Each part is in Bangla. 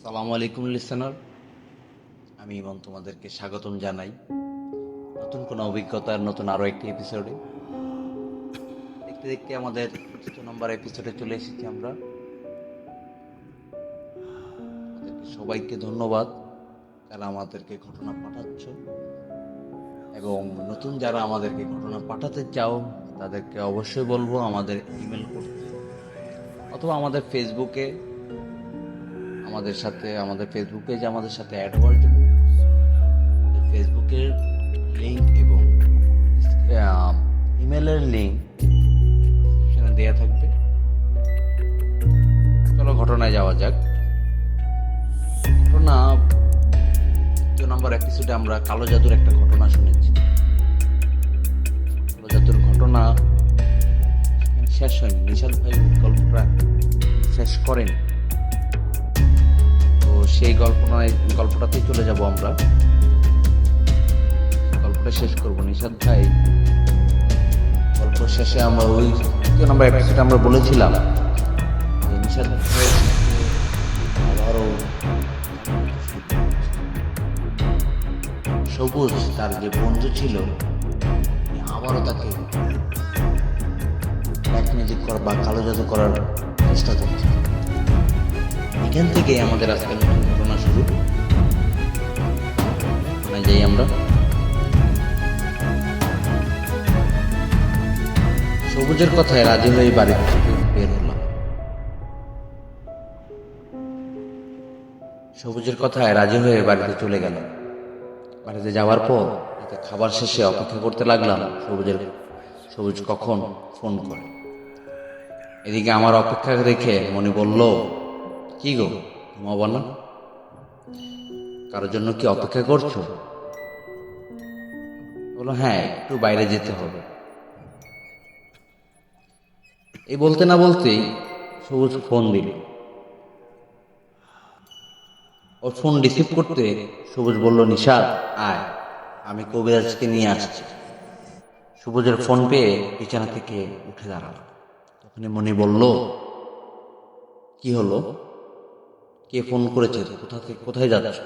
সালামু আলাইকুম লিসেনার, আমি ইমন তোমাদেরকে স্বাগতম জানাই নতুন কোনো অভিজ্ঞতার নতুন আরো একটি এপিসোডে। দেখতে দেখতে আমাদের 25 নম্বর এপিসোডে চলে এসেছি আমরা। আমাদেরকে সবাইকে ধন্যবাদ যারা আমাদেরকে ঘটনা পাঠাচ্ছ, এবং নতুন যারা আমাদেরকে ঘটনা পাঠাতে চাও তাদেরকে অবশ্যই বলবো আমাদের ইমেল করতে, অথবা আমাদের ফেসবুকে আমাদের ফেসবুক পেজে আমাদের সাথে অ্যাড হওয়ার জন্য ফেসবুকের লিংক এবং ইমেলের লিংক সেখানে দেয়া থাকবে। চলো ঘটনায় যাওয়া যাক। ঘটনা 2 নম্বর এপিসোডে আমরা কালো জাদুর একটা ঘটনা শুনেছি। কালো জাদুর ঘটনা শেষ হয়নি, নিশাদ ভাই গল্পটা শেষ করেনি। সেই গল্পটাতেই চলে যাব আমরা, গল্পটা শেষ করব। নিশাদ ভাই গল্প শেষে আমরা ওই 2 নম্বর এপিসোডে আমরা বলেছিলাম যে নিশাদ ভাই আবারও সবুজ তার যে বন্ধু ছিল আবারও তাকে ব্ল্যাক ম্যাজিক করা বা কালো জাদু করার চেষ্টা করছে। এখান থেকে আমাদের আজকে নতুন ঘটনা শুরু। যাই আমরা। সবুজের কথায় রাজি হয়ে বাড়ি থেকে বের হলাম। সবুজের কথায় রাজি হয়ে বাড়িতে চলে গেল। বাড়িতে যাওয়ার পর খাবার শেষে অপেক্ষা করতে লাগলাম সবুজ কখন ফোন করে। এদিকে আমার অপেক্ষা দেখে মনে বলল, কি গো ঘুমাবো না? কারোর জন্য কি অপেক্ষা করছো? বললো, হ্যাঁ একটু বাইরে যেতে হবে। এই বলতে না বলতেই সবুজ ফোন দিল। ওর ফোন রিসিভ করতে সবুজ বলল, নিশাদ আয়, আমি কবিরাজকে নিয়ে আসছি। সবুজের ফোন পেয়ে বিছানা থেকে উঠে দাঁড়াল। তখনই মনি বলল, কি হলো? কে ফোন করেছে? কোথায় যাচ্ছ?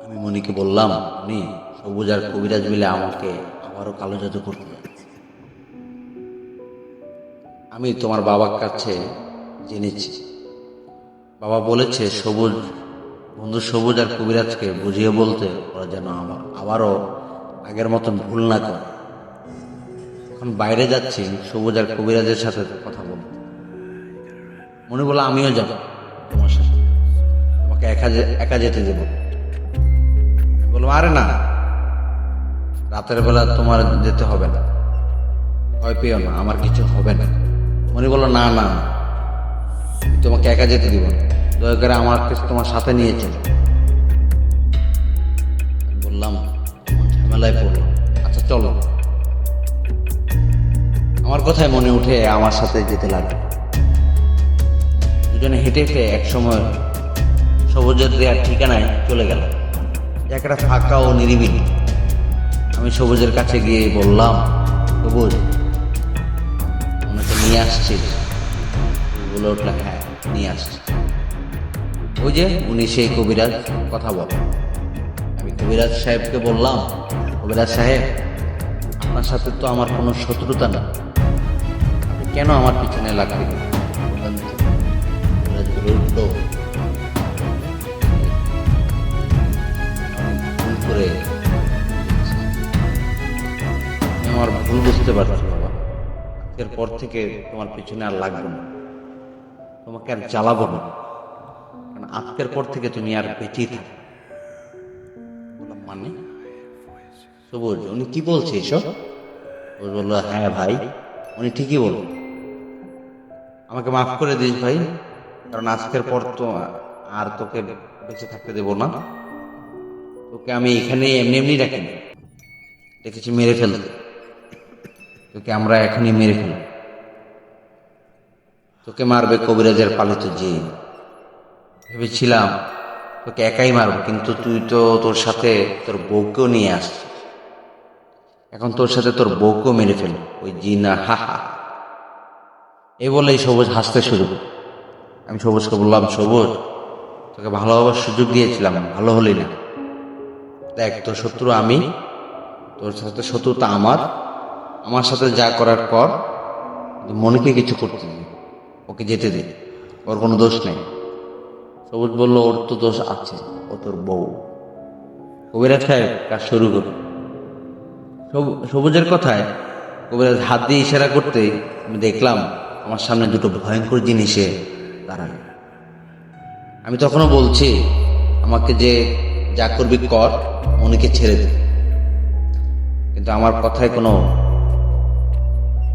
আমি মনিকে বললাম, মনি, সবুজ আর কবিরাজ মিলে আমাকে আবারও কালো জাদু করতে। আমি তোমার বাবার কাছে জেনেছি, বাবা বলেছে বন্ধু সবুজ আর কবিরাজকে বুঝিয়ে বলতে, ওরা যেন আবারও আগের মতন ভুল না করে। এখন বাইরে যাচ্ছি সবুজ আর কবিরাজের সাথে কথা বলতে। মনে বলো, আমিও যাব তোমার সাথে, তোমাকে একা যেতে দেব। বলবো, আরে না, রাতের বেলা তোমার যেতে হবে না, ভয় পেও না, আমার কিছু হবে না। মনে বললো, না না, তোমাকে একা যেতে দিব না, দয়া করে আমার তোমার সাথে নিয়ে চলো। বললাম, ঝামেলায় পড়লাম, আচ্ছা চলো। আমার কথায় মনে উঠে আমার সাথে যেতে লাগলো। দুজনে হেঁটে হেঁটে একসময় সবুজের দেওয়ার ঠিকানায় চলে গেল। জায়গাটা ফাঁকা ও নিরিবিলি। আমি সবুজের কাছে গিয়ে বললাম, সবুজ, ওনাকে নিয়ে আসছিস? বলে উঠল, হ্যাঁ নিয়ে আসছি। ওই যে উনি সেই কবিরাজ, কথা বল। আমি কবিরাজ সাহেবকে বললাম, কবিরাজ সাহেব, আপনার সাথে তো আমার কোনো শত্রুতা না, আপনি কেন আমার পিছনে লাগবেন? আমার ভুল বুঝতে পারছি বাবা, আজকের পর থেকে তোমার পিছনে আর লাগবে না, তোমাকে আর জ্বালাবো না, কারণ আজকের পর থেকে তুমি আর বেঁচেই থাকো। বললাম, মানে? সবুজ, উনি কি বলছে এসব? সবুজ বললো, হ্যাঁ ভাই, উনি ঠিকই বলল। আমাকে মাফ করে দিস ভাই, কারণ আজকের পর তো আর তোকে বেঁচে থাকতে দেবো না। তোকে আমি এখানে এমনি এমনি রাখিনি, দেখেছি মেরে ফেলতে। তোকে আমরা এখনই মেরে ফেলব। তোকে মারবে কবিরাজের পালিত জিন। ভেবেছিলাম তোকে একাই মারবো, কিন্তু তুই তো তোর সাথে তোর বউকেও নিয়ে আসছিস। এখন তোর সাথে তোর বউকেও মেরে ফেলব ওই জিন। হা হা। এই বলেই সবুজ হাসতে শুরু করল। আমি সবুজকে বললাম, সবুজ, তোকে ভালো হবার সুযোগ দিয়েছিলাম, ভালো হলি না। দেখ, তোর শত্রু আমি, তোর সাথে শত্রুতা আমার। আমার সাথে যা করার কর, কিন্তু মনিকে কিছু করতে দিই, ওকে যেতে দে, ওর কোনো দোষ নেই। সবুজ বলল, ওর তো দোষ আছে, ও তোর বউ। কবিরাজ সাহেব কাজ শুরু করল। সবুজের কথায় কবিরাজ হাত দিয়ে ইশারা করতে আমি দেখলাম আমার সামনে দুটো ভয়ঙ্কর জিনিসে দাঁড়ালো। আমি তখনও বলছি, আমাকে যে যা করবি কর, মনিকে ছেড়ে দে। কিন্তু আমার কথায় কোনো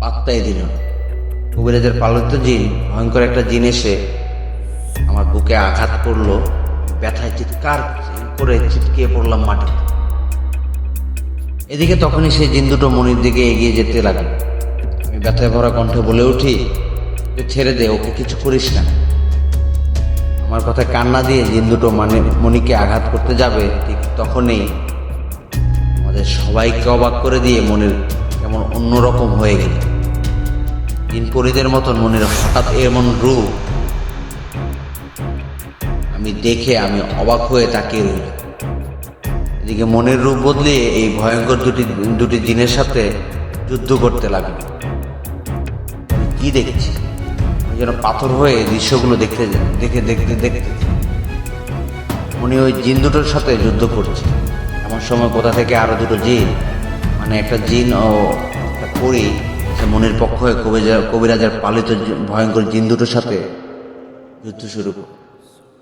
পাত্তাই দিল না। কবিরাজের পালিত জিন, ভয়ঙ্কর একটা জিন এসে আমার বুকে আঘাত করলো। ব্যথায় চিৎকার করে ছিটকিয়ে পড়লাম মাটিতে। এদিকে তখনই সেই জিন দুটো মনির দিকে এগিয়ে যেতে লাগলো। আমি ব্যথায় ভরা কণ্ঠে বলে উঠি, তুই ছেড়ে দে, ওকে কিছু করিস না। আমার কথায় কান্না দিয়ে জিন দুটো মনিকে আঘাত করতে যাবে, ঠিক তখনই আমাদের সবাইকে অবাক করে দিয়ে মনির কেমন অন্যরকম হয়ে গেল। জিন পরীদের মতন মনির হঠাৎ এমন রূপ আমি অবাক হয়ে তাকিয়ে রইল। এদিকে মনের রূপ বদলিয়ে এই ভয়ঙ্কর দুটি জিনের সাথে যুদ্ধ করতে লাগলো। আমি কি দেখছি, আমি যেন পাথর হয়ে দৃশ্যগুলো দেখতে মনে ওই জিন দুটোর সাথে যুদ্ধ করছে। এমন সময় কোথা থেকে আরো দুটো জিন, মানে একটা জিন ও একটা পরী, সে মনের পক্ষ হয়ে কবিরাজের পালিত ভয়ঙ্কর জিন দুটোর সাথে যুদ্ধ শুরু করে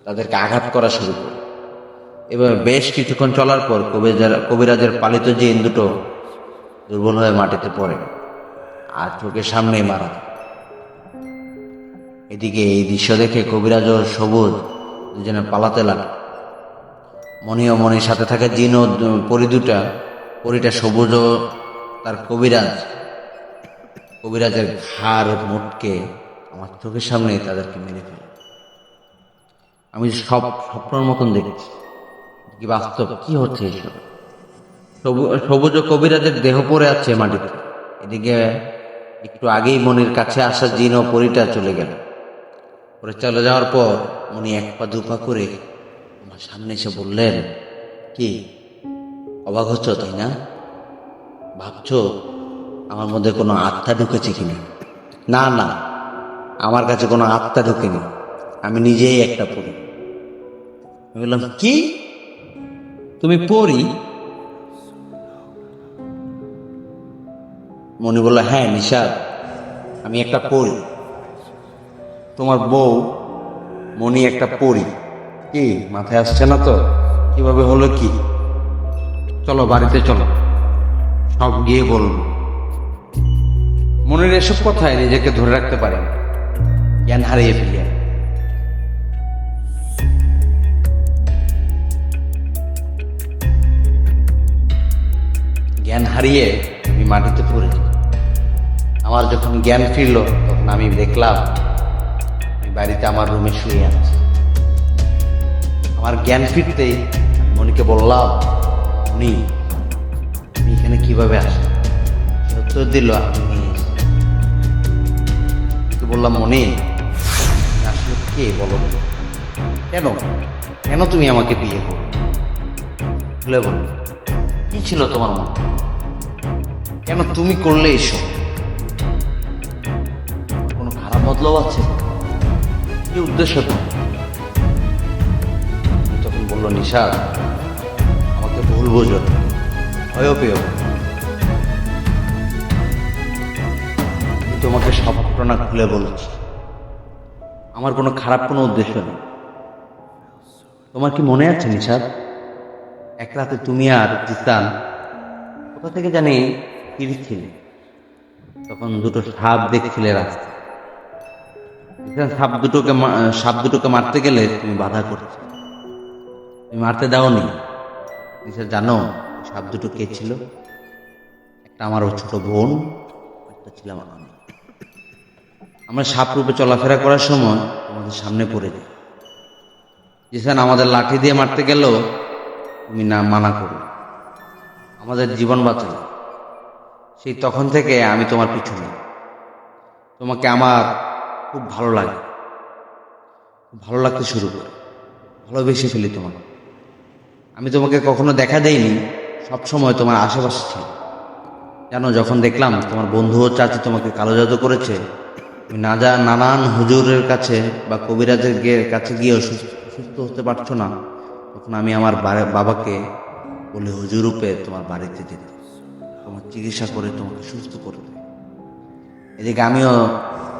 তাদেরকে আঘাত করা শুরু করে। এবার বেশ কিছুক্ষণ চলার পর কবিরাজের পালিত জিন দুটো দুর্বল হয়ে মাটিতে পড়ে আর চোখের সামনেই মারা। এদিকে এই দৃশ্য দেখে কবিরাজ ও সবুজ দুজনে পালাতে লাগলো। মনি ও মনির সাথে থাকা জিন ও পরিটা সবুজ ও তার কবিরাজের ঘাড় মোটকে আমার চোখের সামনে তাদেরকে মেরে ফেলে। আমি সব স্বপ্নের মতন দেখছি, কি বাস্তব, কি হচ্ছে এইসব? সবুজ ও কবিরাজের দেহ পড়ে আছে মাটিতে। এদিকে একটু আগেই মনির কাছে আসা জিন ও পরিটা চলে গেল। পরে চলে যাওয়ার পর মনি এক পা দুপা করে আমার সামনে এসে বললেন, কি অবাক হচ্ছ তাই না? ভাবছো আমার মধ্যে কোনো আত্মা ঢুকেছে কিনা? না না, আমার কাছে কোনো আত্মা ঢুকেনি, আমি নিজেই একটা পরী। আমি বললাম, কি তুমি পরী? মনি বলল, হ্যাঁ নিশাদ, আমি একটা পরী। তোমার বউ মনি একটা পরী। কি মাথায় আসছে না তো? কিভাবে হলো কি? চলো বাড়িতে চলো, সব গিয়ে বলবো। মনের এসব কথায় নিজেকে ধরে রাখতে পারে, জ্ঞান হারিয়ে ফেলিয়া আমি মাটিতে পড়ে যাই। আমার যখন জ্ঞান ফিরল, তখন আমি দেখলাম আমি বাড়িতে আমার রুমে শুয়ে আছি। আমার জ্ঞান ফিরতেই মনিকে বললাম, মনি আমি এখানে কিভাবে আসি? সে উত্তর দিল, আমি নিয়ে এসেছি। বললাম, মনি আসলে কে বলো? কেন কেন তুমি আমাকে বিয়ে করো? খুলে বলো, কি ছিল তোমার মনে? কেন তুমি করলে এসব? কোনো খারাপ মতলব আছে? কি উদ্দেশ্য? তখন বললো, নিশাদ আমাকে ভুল বোঝো, ভয় পেও। তোমাকে সব ঘটনা খুলে বলছি, আমার কোনো খারাপ কোনো উদ্দেশ্য নেই। তোমার কি মনে আছে নিশাদ, এক রাতে তুমি আর জিসান কোথা থেকে জানি ফিরছিলে, তখন দুটো সাপ দেখছিলে রাস্তায়। সাপ দুটোকে মারতে গেলে তুমি বাধা করেছো, তুমি মারতে দাওনি। নিশাদ জানো সাপ দুটো কে ছিল? একটা আমার ছোট বোন, একটা ছিলাম আমি। আমরা সাপ রূপে চলাফেরা করার সময় আমাদের সামনে পড়ে যাই। জিসান আমাদের লাঠি দিয়ে মারতে গেলেও তুমি না মানা করো, আমাদের জীবন বাঁচালে। সেই তখন থেকে আমি তোমার পিছনে, তোমাকে আমার খুব ভালো লাগে, খুব ভালো লাগতে শুরু করে, ভালোবেসে ফেলি তোমাকে। আমি তোমাকে কখনো দেখা দেইনি, সব সময় তোমার আশেপাশে ছিল। জানো, যখন দেখলাম তোমার বন্ধু ও চাচি তোমাকে কালো জাদু করেছে, তুমি নানান হুজুরের কাছে বা কবিরাজের কাছে গিয়েও সুস্থ হতে পারছো না, তখন আমি আমার বাবাকে বলে হুজুর রূপে তোমার বাড়িতে যেতে, তোমার চিকিৎসা করে তোমাকে সুস্থ করতে। এদিকে আমিও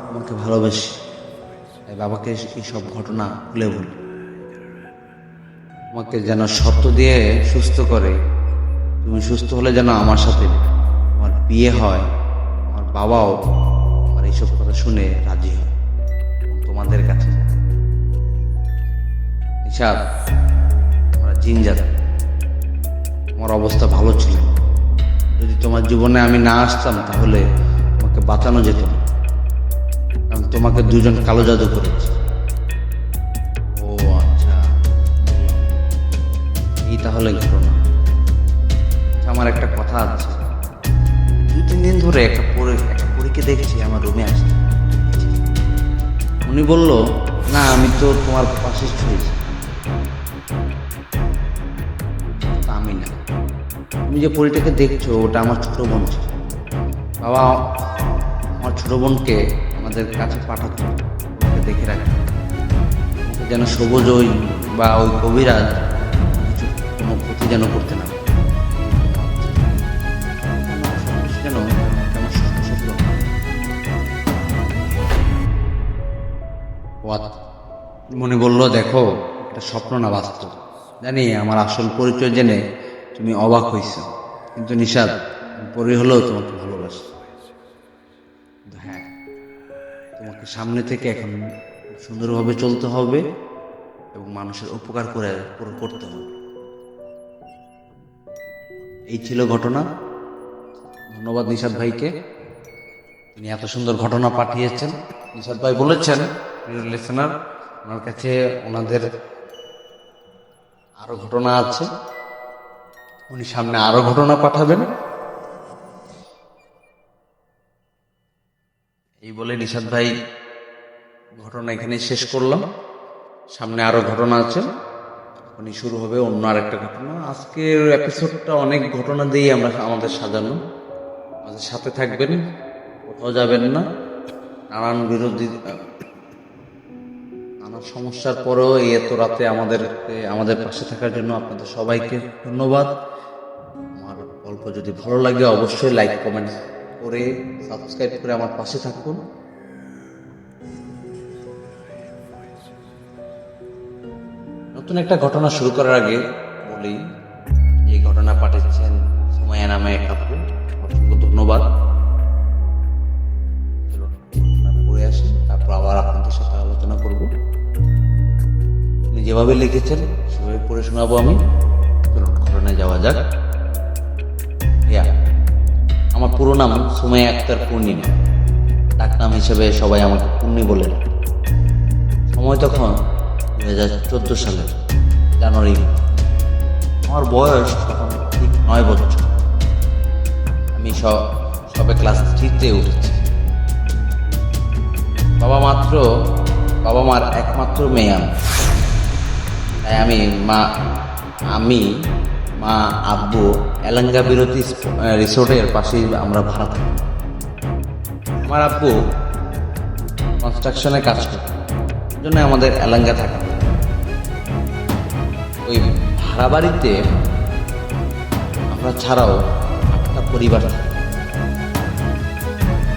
তোমাকে ভালোবাসি, তাই বাবাকে এই সব ঘটনা খুলে বলি, তোমাকে যেন শর্ত দিয়ে সুস্থ করে। তুমি সুস্থ হলে যেন আমার সাথে তোমার বিয়ে হয়। আমার বাবাও আমার এইসব কথা শুনে রাজি হয় এবং তোমাদের কাছে নিশাদ, আমরা জিনজাত, তোমার অবস্থা ভালো ছিল। যদি তোমার জীবনে আমি না আসতাম তাহলে তোমাকে বাঁচানো যেত না, কারণ তোমাকে দুজন কালো জাদু করেছে। ও আচ্ছা, এই তাহলে ঘটনা। আমার একটা কথা আছে, 2-3 দিন ধরে একটা পরীকে দেখছি আমার রুমে আসছে। উনি বলল, না আমি তো তোমার পাশে শুয়েছি। আমি না, তুমি যে পরীটাকে দেখছো ওটা আমার ছোট বোন ছিল। বাবা আমার ছোট বোনকে আমাদের কাছে পাঠাতো, ওকে দেখে রাখতো, যেন সবুজ ওই বা ওই কবিরাজ কিছু কোনো ক্ষতি যেন করতে না পারে। যেন কেমন স্বপ্ন স্বপ্ন মনে বললো, দেখো এটা স্বপ্ন না বাস্তব। জানি আমার আসল পরিচয় জেনে তুমি অবাক হইছ, কিন্তু নিশাদ, পরি হলেও তোমাকে ভালোবাসি। হ্যাঁ, তোমাকে সামনে থেকে এখন সুন্দরভাবে চলতে হবে এবং মানুষের উপকার করতে হবে। এই ছিল ঘটনা। ধন্যবাদ নিশাদ ভাইকে, তিনি এত সুন্দর ঘটনা পাঠিয়েছেন। নিশাদ ভাই বলেছেন লিসেনার, ওনার কাছে ওনাদের আরো ঘটনা আছে, উনি সামনে আরো ঘটনা পাঠাবেন। এই বলে নিশাদ ভাই ঘটনা এখানে শেষ করলাম। সামনে আরো ঘটনা আছে, উনি শুরু হবে অন্য আরেকটা ঘটনা। আজকের এপিসোডটা অনেক ঘটনা দিয়ে আমরা আমাদের সাজানো। আমাদের সাথে থাকবেন, কোথাও যাবেন না। নানান নানান সমস্যার পরেও এই এত রাতে আমাদের পাশে থাকার জন্য আপনাদের সবাইকে ধন্যবাদ। আমার গল্প যদি ভালো লাগে অবশ্যই লাইক কমেন্ট করে সাবস্ক্রাইব করে আমার পাশে থাকুন। নতুন একটা ঘটনা শুরু করার আগে বলি, এই ঘটনা পাঠিয়েছেন সুমাইয়া নামে এক আপু, অসংখ্য ধন্যবাদ। পড়ে আসি, তারপর আবার আপনাদের সাথে আলোচনা করব। উনি যেভাবে লিখেছেন সেভাবে পড়ে শোনাবো আমি। চলুন ঘটনায় যাওয়া যাক। আমার পুরো নাম সুমাইয়া আক্তার পূর্ণিমা, ডাকনাম হিসেবে সবাই আমাকে পূর্ণি বলে। সময় তখন 2014 সালের জানুয়ারি। আমার বয়স তখন ঠিক 9 বছর। আমি সবে ক্লাস 3-তে উঠেছি। বাবা মার একমাত্র মেয়ে আমি, তাই আমি মা আব্বু এলাঙ্গা বিরতি রিসোর্টের পাশেই আমরা ভাড়া থাকি। আমার আব্বু কনস্ট্রাকশনের কাজ করে, জন্য আমাদের এলাঙ্গা থাকা। ওই ভাড়া বাড়িতে আমরা ছাড়াও 8টা পরিবার থাকে।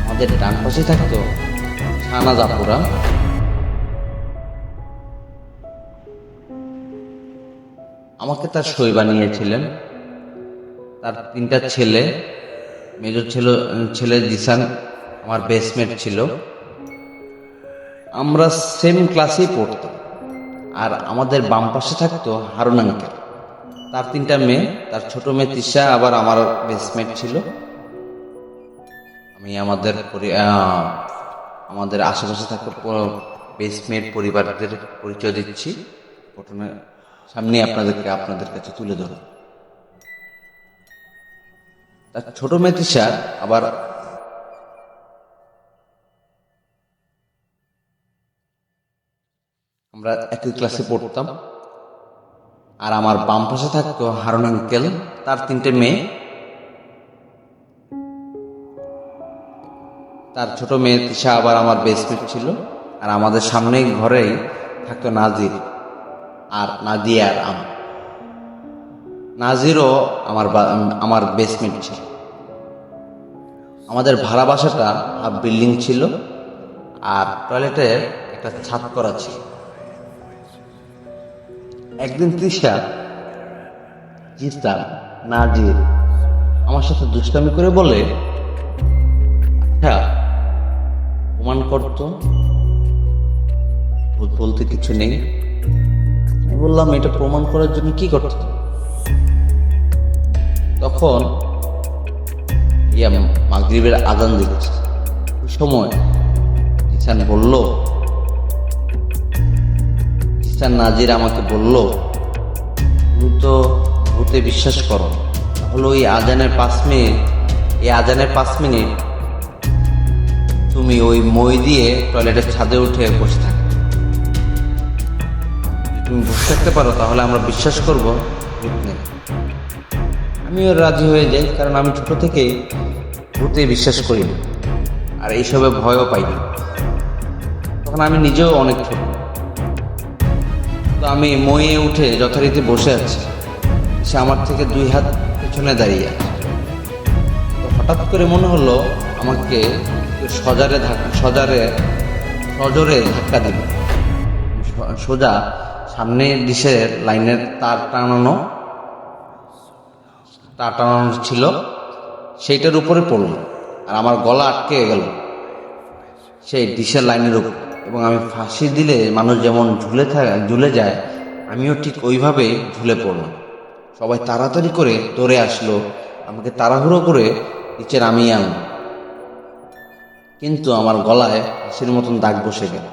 আমাদের ডান পাশে থাকতো শাহনাজ আপুরা, আমাকে তার সই বানিয়েছিলেন। তার 3টা ছেলে, মেজর ছেলে জিসান আমার বেসমেট ছিল। আমরা সেম ক্লাসেই পড়তাম। আর আমাদের বাম পাশে থাকতো হারুন আঙ্কেল, তার 3টা মেয়ে, তার ছোট মেয়ে তিশা আবার আমার বেসমেট ছিল। আমি আমাদের আশেপাশে থাকা বেসমেট পরিবারদের পরিচয় দিচ্ছি। ঘটনা সামনে আপনাদের কাছে তুলে ধরো। তার ছোট মেয়ে তিশা আবার আমরা একই ক্লাসে পড়তাম। আর আমার বাম পাশে থাকতো হারুন আঙ্কেল, তার 3টে মেয়ে, তার ছোট মেয়ে তিশা আবার আমার বেস্টমেট ছিল। আর আমাদের সামনে ঘরেই থাকতো নাজির আর নাদিয়া আর নাজিরও আমার বেস্টমেট ছিল। আমাদের ভাড়া বাসাটা হাফ বিল্ডিং ছিল আর টয়লেটের একটা ছাদ করা ছিল। একদিন তৃষা, জিতান, নাজির আমার সাথে দুষ্টামি করে বলে, আচ্ছা প্রমাণ করতো ভূত বলতে কিছু নেই। আমি বললাম, এটা প্রমাণ করার জন্য কি করতে হবে? তখন মাগরিবের আজান দিচ্ছে। ওই সময় জিসান বলল, জিসান নাজির আমাকে বলল, তুমি তো ভূতে বিশ্বাস করো, তাহলে ওই আজানের 5 মিনিট তুমি ওই মই দিয়ে টয়লেটের ছাদে উঠে বসে থাকো। তুমি বসে থাকতে পারো তাহলে আমরা বিশ্বাস করবো ভূত নেই। আমিও রাজি হয়ে যাই, কারণ আমি ছোট থেকেই ভূতে বিশ্বাস করি না আর এইসবে ভয়ও পাই না। তখন আমি নিজেও অনেক ছোট। তো আমি মইয়ে উঠে যথারীতি বসে আছি, সে আমার থেকে 2 হাত পেছনে দাঁড়িয়ে আছে। তো হঠাৎ করে মনে হলো আমাকে সজোরে ধাক্কা দিবে। সোজা সামনে ডিশের লাইনের তার টানানো ছিল, সেইটার উপরে পড়ল আর আমার গলা আটকে গেল সেই ডিশের লাইনের উপর। এবং আমি ফাঁসি দিলে মানুষ যেমন ঝুলে যায়, আমিও ঠিক ওইভাবে ঝুলে পড়লাম। সবাই তাড়াতাড়ি করে দৌড়ে আসলো, আমাকে তাড়াহুড়ো করে নিচে নামিয়ে আনলো। কিন্তু আমার গলায় ফাঁসির মতন দাগ বসে গেল।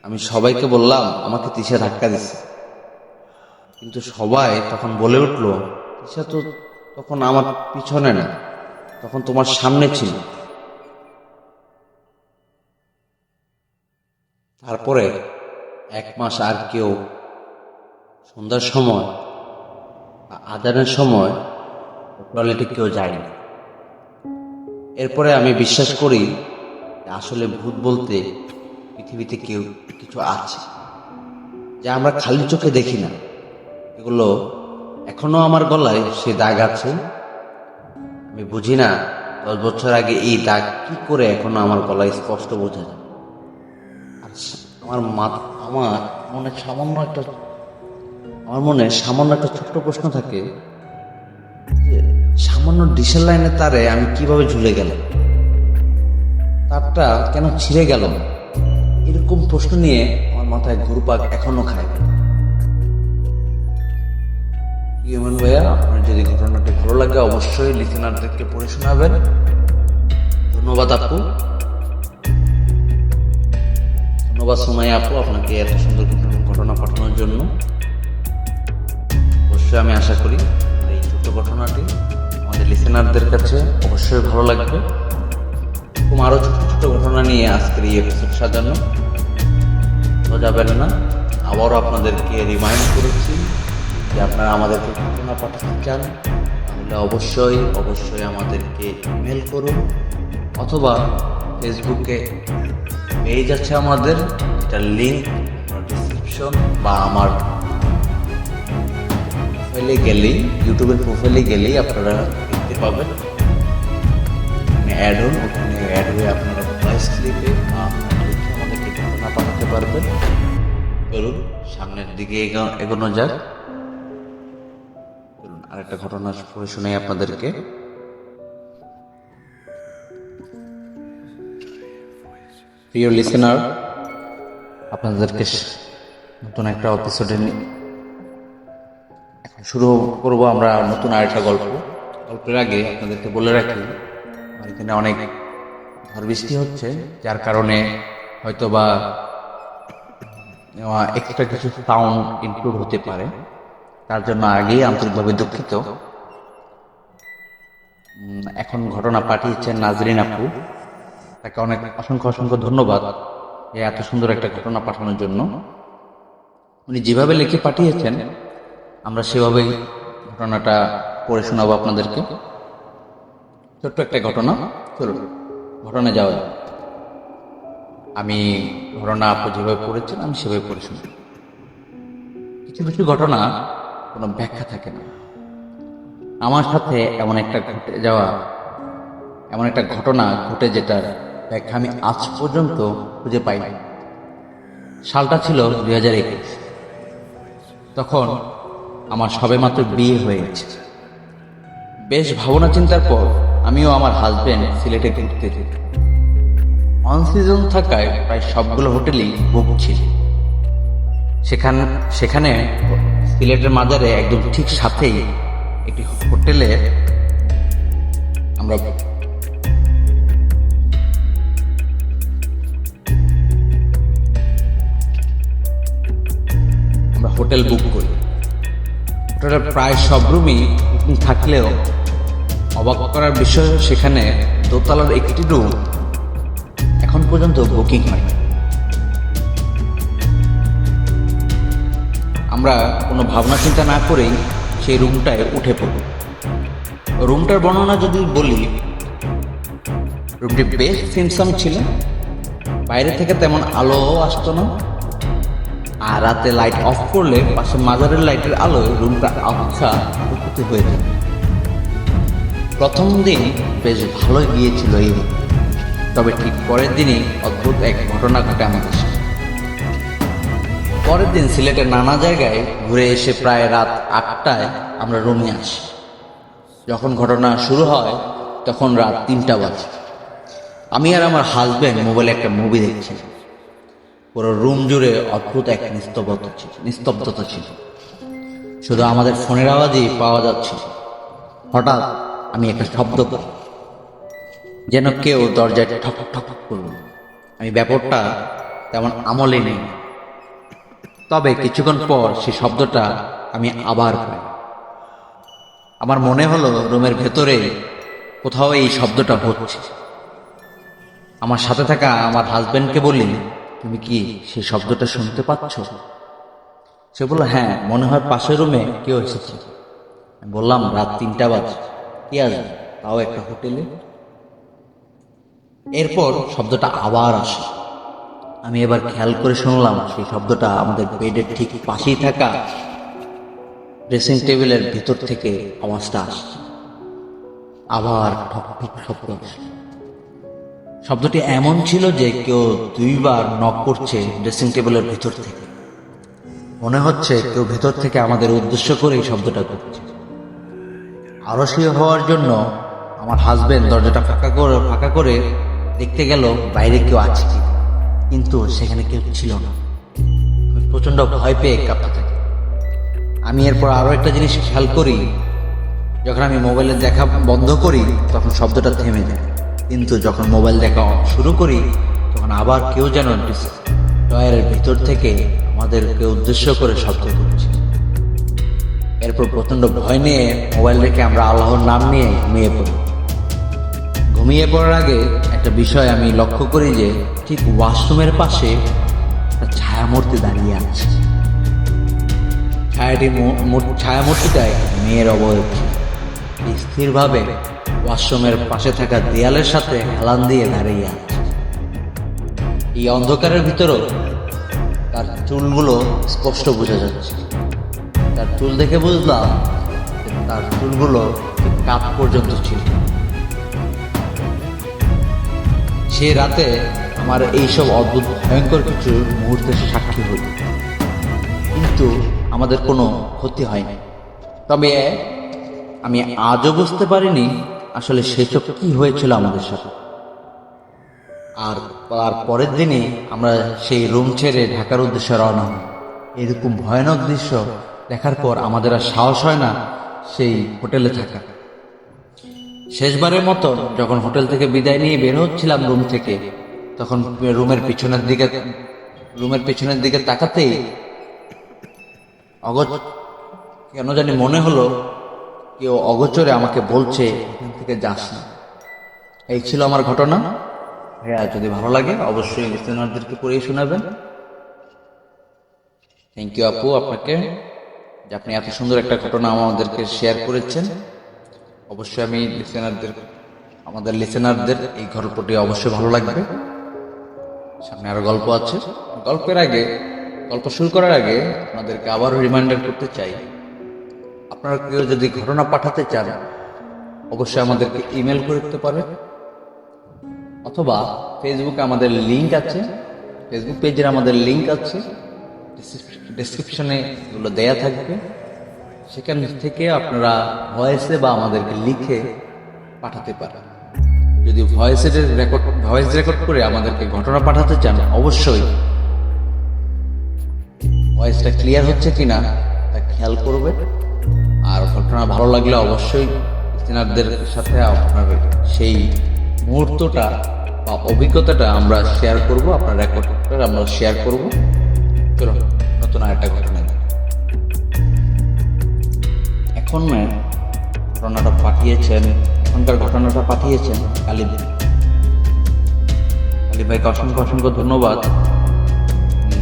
আমি সবাইকে বললাম আমাকে তিশা ধাক্কা দিচ্ছে, কিন্তু সবাই তখন বলে উঠলো, তিশা তো তখন আমার পিছনে না, তখন তোমার সামনে ছিল। তারপরে 1 মাস আর কেউ সন্ধ্যার সময় আজানের সময় টয়লেটে কেউ যায়নি। এরপরে আমি বিশ্বাস করি আসলে ভূত বলতে পৃথিবীতে কিছু আছে যা আমরা খালি চোখে দেখি না। এগুলো এখনো আমার গলায় সে দাগ আছে। আমি বুঝি না 10 বছর আগে এই দাগ কি করে এখনো আমার গলায় স্পষ্ট বোঝা যায়। আমার মনে সামান্য একটা ছোট্ট প্রশ্ন থাকে যে সামান্য ডিশের লাইনের তারে আমি কিভাবে ঝুলে গেলাম, তারটা কেন ছিঁড়ে গেল, এরকম প্রশ্ন নিয়ে আমার মাথায় ঘুরপাক এখনো খায়। ইউমান ভাইয়া, আপনার যদি ঘটনাটি ভালো লাগে অবশ্যই লিসেনারদেরকে পড়ে শোনাবেন। ধন্যবাদ আপু, ধন্যবাদ সুমাইয়া আপু, আপনাকে এত সুন্দর ঘটনা পাঠানোর জন্য। অবশ্যই আমি আশা করি এই ছোট ঘটনাটি আমাদের লিসেনারদের কাছে অবশ্যই ভালো লাগবে। এরকম আরো ছোট ছোট ঘটনা নিয়ে আজকের এই এপিসোড সাজানো যাবেন না। আবারও আপনাদেরকে রিমাইন্ড করেছি যে আপনারা আমাদেরকে ঘটনা পাঠাতে চান তাহলে অবশ্যই আমাদেরকে ইমেল করুন, অথবা ফেসবুকে পেজ আছে আমাদের, যেটার লিঙ্ক ডিসক্রিপশন বা আমার প্রোফাইলে গেলেই, ইউটিউবের প্রোফাইলে গেলেই আপনারা দেখতে পাবেন। অ্যাড হয়ে আপনারা ভয়েস ক্লিপে আমাদেরকে ঘটনা পাঠাতে পারবেন। চলুন সামনের দিকে এগোনো যাক। চলুন আরেকটা ঘটনা পড়ে শোনাই আপনাদেরকে। প্রিয় লিসেনার, আপনাদেরকে নতুন একটা এপিসোডে এখন শুরু করব আমরা নতুন আরেকটা গল্পের আগে আপনাদেরকে বলে রাখি আমার এখানে অনেক ঝড় বৃষ্টি হচ্ছে, যার কারণে হয়তোবা এক্সট্রা কিছু সাউন্ড ইনক্লুড হতে পারে। তার জন্য আগেই আন্তরিকভাবে দুঃখিত। এখন ঘটনা পাঠিয়েছেন নাজরিন আপু, তাকে অনেক অসংখ্য ধন্যবাদ। যে এত সুন্দর একটা ঘটনা পাঠানোর জন্য। উনি যেভাবে লিখে পাঠিয়েছেন আমরা সেভাবেই ঘটনাটা পড়ে শোনাবো আপনাদেরকে। ছোট্ট একটা ঘটনা, চলুন ঘটনা যাওয়া যাক। আমি ঘটনা আপনি যেভাবে পড়েছেন আমি সেভাবে পড়ে শুনি। কিছু কিছু ঘটনা কোনো ব্যাখ্যা থাকে না। আমার সাথে এমন একটা ঘটনা ঘটে যেটার ব্যাখ্যা আমি আজ পর্যন্ত খুঁজে পাইনি। সালটা ছিল 2021। তখন আমার সবেমাত্র বিয়ে হয়ে গেছে। বেশ ভাবনা চিন্তার পর আমিও আমার হাজবেন্ড সিলেটে ঘুরতে যেত। অন সিজন থাকায় প্রায় সবগুলো হোটেলই বুক ছিল। সেখানে সিলেটের মাজারে একদম ঠিক সাথেই একটি হোটেলে আমরা হোটেল বুক করি। হোটেলের প্রায় সব রুমই বুকিং থাকলেও অবাক করার বিষয় সেখানে দোতলার একটি রুম এখন পর্যন্ত বুকিং হয়নি। আমরা কোনো ভাবনা চিন্তা না করেই সেই রুমটায় উঠে পড়ি। রুমটার বর্ণনা যদি বলি, রুমটি বেশ সিমসাম ছিল। বাইরে থেকে তেমন আলোও আসতো না, আর রাতে লাইট অফ করলে পাশে মাজারের লাইটের আলোয় রুমটা আবছা প্রকৃতি হয়ে যায়। প্রথম দিন বেশ ভালো গিয়েছিল এই রুম, তবে ঠিক পরের দিনই অদ্ভুত এক ঘটনা ঘটে আমাদের সাথে। পরের দিন সিলেটের নানা জায়গায় ঘুরে এসে প্রায় রাত 8টায় আমরা রুমে আসি। যখন ঘটনা শুরু হয় তখন রাত 3টা বাজে। আমি আর আমার হাজবেন্ড মোবাইলে একটা মুভি দেখছি। পুরো রুম জুড়ে অদ্ভুত এক নিস্তব্ধতা ছিল। শুধু আমাদের ফোনের আওয়াজই পাওয়া যাচ্ছিল। হঠাৎ আমি একটা শব্দ পাই, যেন কেউ দরজায় ঠক ঠক করল। আমি ব্যাপারটা তেমন আমলে নেই, তবে কিছুক্ষণ পর সেই শব্দটা আমি আবার পাই। আমার মনে হলো রুমের ভেতরে কোথাও এই শব্দটা হচ্ছে। আমার সাথে থাকা আমার হাজবেন্ডকে বললি, তুমি কি সেই শব্দটা শুনতে পাচ্ছ? সে বলল, হ্যাঁ, মনে হয় পাশের রুমে কেউ এসেছে। বললাম, রাত 3টা বাজে, কি আসবে, তাও একটা হোটেলে? এরপর শব্দটা আবার আসে। আমি এবার খেয়াল করে শুনলাম সেই শব্দটা আমাদের বেডের ঠিক পাশেই থাকা ড্রেসিং টেবিলের ভিতর থেকে আওয়াজটা আসছে। আবার ঠক ঠক শব্দ আসে। শব্দটি এমন ছিল যে কেউ 2বার নক করছে ড্রেসিং টেবিলের ভিতর থেকে। মনে হচ্ছে কেউ ভেতর থেকে আমাদের উদ্দেশ্য করে এই শব্দটা করছে। আরো শিওর হওয়ার জন্য আমার হাজবেন্ড দরজাটা ফাঁকা করে দেখতে গেল বাইরে কেউ আছে কি, কিন্তু সেখানে কেউ ছিল না। আমি প্রচন্ড ভয় পেয়ে কাঁপতে থাকি। আমি এরপর আরো একটা জিনিস খেয়াল করি, যখন আমি মোবাইলে দেখা বন্ধ করি তখন শব্দটা থেমে যায়, কিন্তু যখন মোবাইল দেখা শুরু করি তখন আবার কেউ যেন ড্রয়ারের ভিতর থেকে আমাদেরকে উদ্দেশ্য করে শব্দ করছে। এরপর প্রচন্ড ভয় নিয়ে মোবাইল রেখে আমরা আল্লাহর নাম নিয়ে ঘুমিয়ে পড়ি। ঘুমিয়ে পড়ার আগে একটা বিষয় আমি লক্ষ্য করি যে ঠিক ওয়াশরুমের পাশে একটা ছায়ামূর্তি দাঁড়িয়ে আছে। ছায়ামূর্তিটায় মেয়ের অবয়ব ছিল। স্থিরভাবে ওয়াশরুমের পাশে থাকা দেয়ালের সাথে হেলান দিয়ে দাঁড়িয়ে আছে। এই অন্ধকারের ভিতরও তার চুলগুলো স্পষ্ট বোঝা যাচ্ছে। তার চুল দেখে বুঝলাম তার চুলগুলো কাপ পর্যন্ত ছিল। সে রাতে আমার এইসব অদ্ভুত ভয়ঙ্কর কিছু মুহূর্তের সাক্ষী হই, কিন্তু আমাদের কোনো ক্ষতি হয়নি। তবে আমি আজও বুঝতে পারিনি আসলে সেসব কি হয়েছিল আমাদের সাথে। আর পরের দিনই আমরা সেই রুম ছেড়ে ঢাকার উদ্দেশ্যে রওনা হই। এরকম ভয়ানক দৃশ্য দেখার পর আমাদের আর সাহস হয় না সেই হোটেলে থাকা। শেষবারের মতো যখন হোটেল থেকে বিদায় নিয়ে বের হচ্ছিলাম রুম থেকে, তখন রুমের পিছনের দিকে তাকাতেই কেন জানি মনে হলো কেউ অগোচরে আমাকে বলছে এখান থেকে যাস না। এই ছিল আমার ঘটনা। ভাইয়া যদি ভালো লাগে অবশ্যই লিসেনারদেরকে পড়িয়ে শোনাবেন। থ্যাংক ইউ আপু আপনাকে, যে আপনি এত সুন্দর একটা ঘটনা আমাদেরকে শেয়ার করেছেন। অবশ্যই আমি আমাদের লিসেনারদের এই গল্পটি অবশ্যই ভালো লাগবে। সামনে আরো গল্প আছে। গল্প শুরু করার আগে আপনাদেরকে আবারও রিমাইন্ডার করতে চাই, আপনারা কেউ যদি ঘটনা পাঠাতে চান অবশ্যই আমাদেরকে ইমেল করতে পারে, অথবা ফেসবুকে আমাদের লিংক আছে, ফেসবুক পেজের আমাদের লিংক আছে, ডেসক্রিপশনে এগুলো দেয়া থাকবে। সেখান থেকে আপনারা ভয়েসে বা আমাদেরকে লিখে পাঠাতে পারেন। যদি ভয়েস রেকর্ড করে আমাদেরকে ঘটনা পাঠাতে চান অবশ্যই ভয়েসটা ক্লিয়ার হচ্ছে কিনা তা খেয়াল করবে। আর ঘটনা ভালো লাগলে অবশ্যই লিসেনারদের সাথে আপনার সেই মুহূর্তটা বা অভিজ্ঞতাটা আমরা শেয়ার করব, আপনার রেকর্ডটা আমরা শেয়ার করব। চলো নতুন আরেকটা ঘটনা। এখনকার ঘটনাটা পাঠিয়েছেন কালী ভাইকে অসংখ্য অসংখ্য ধন্যবাদ। উনি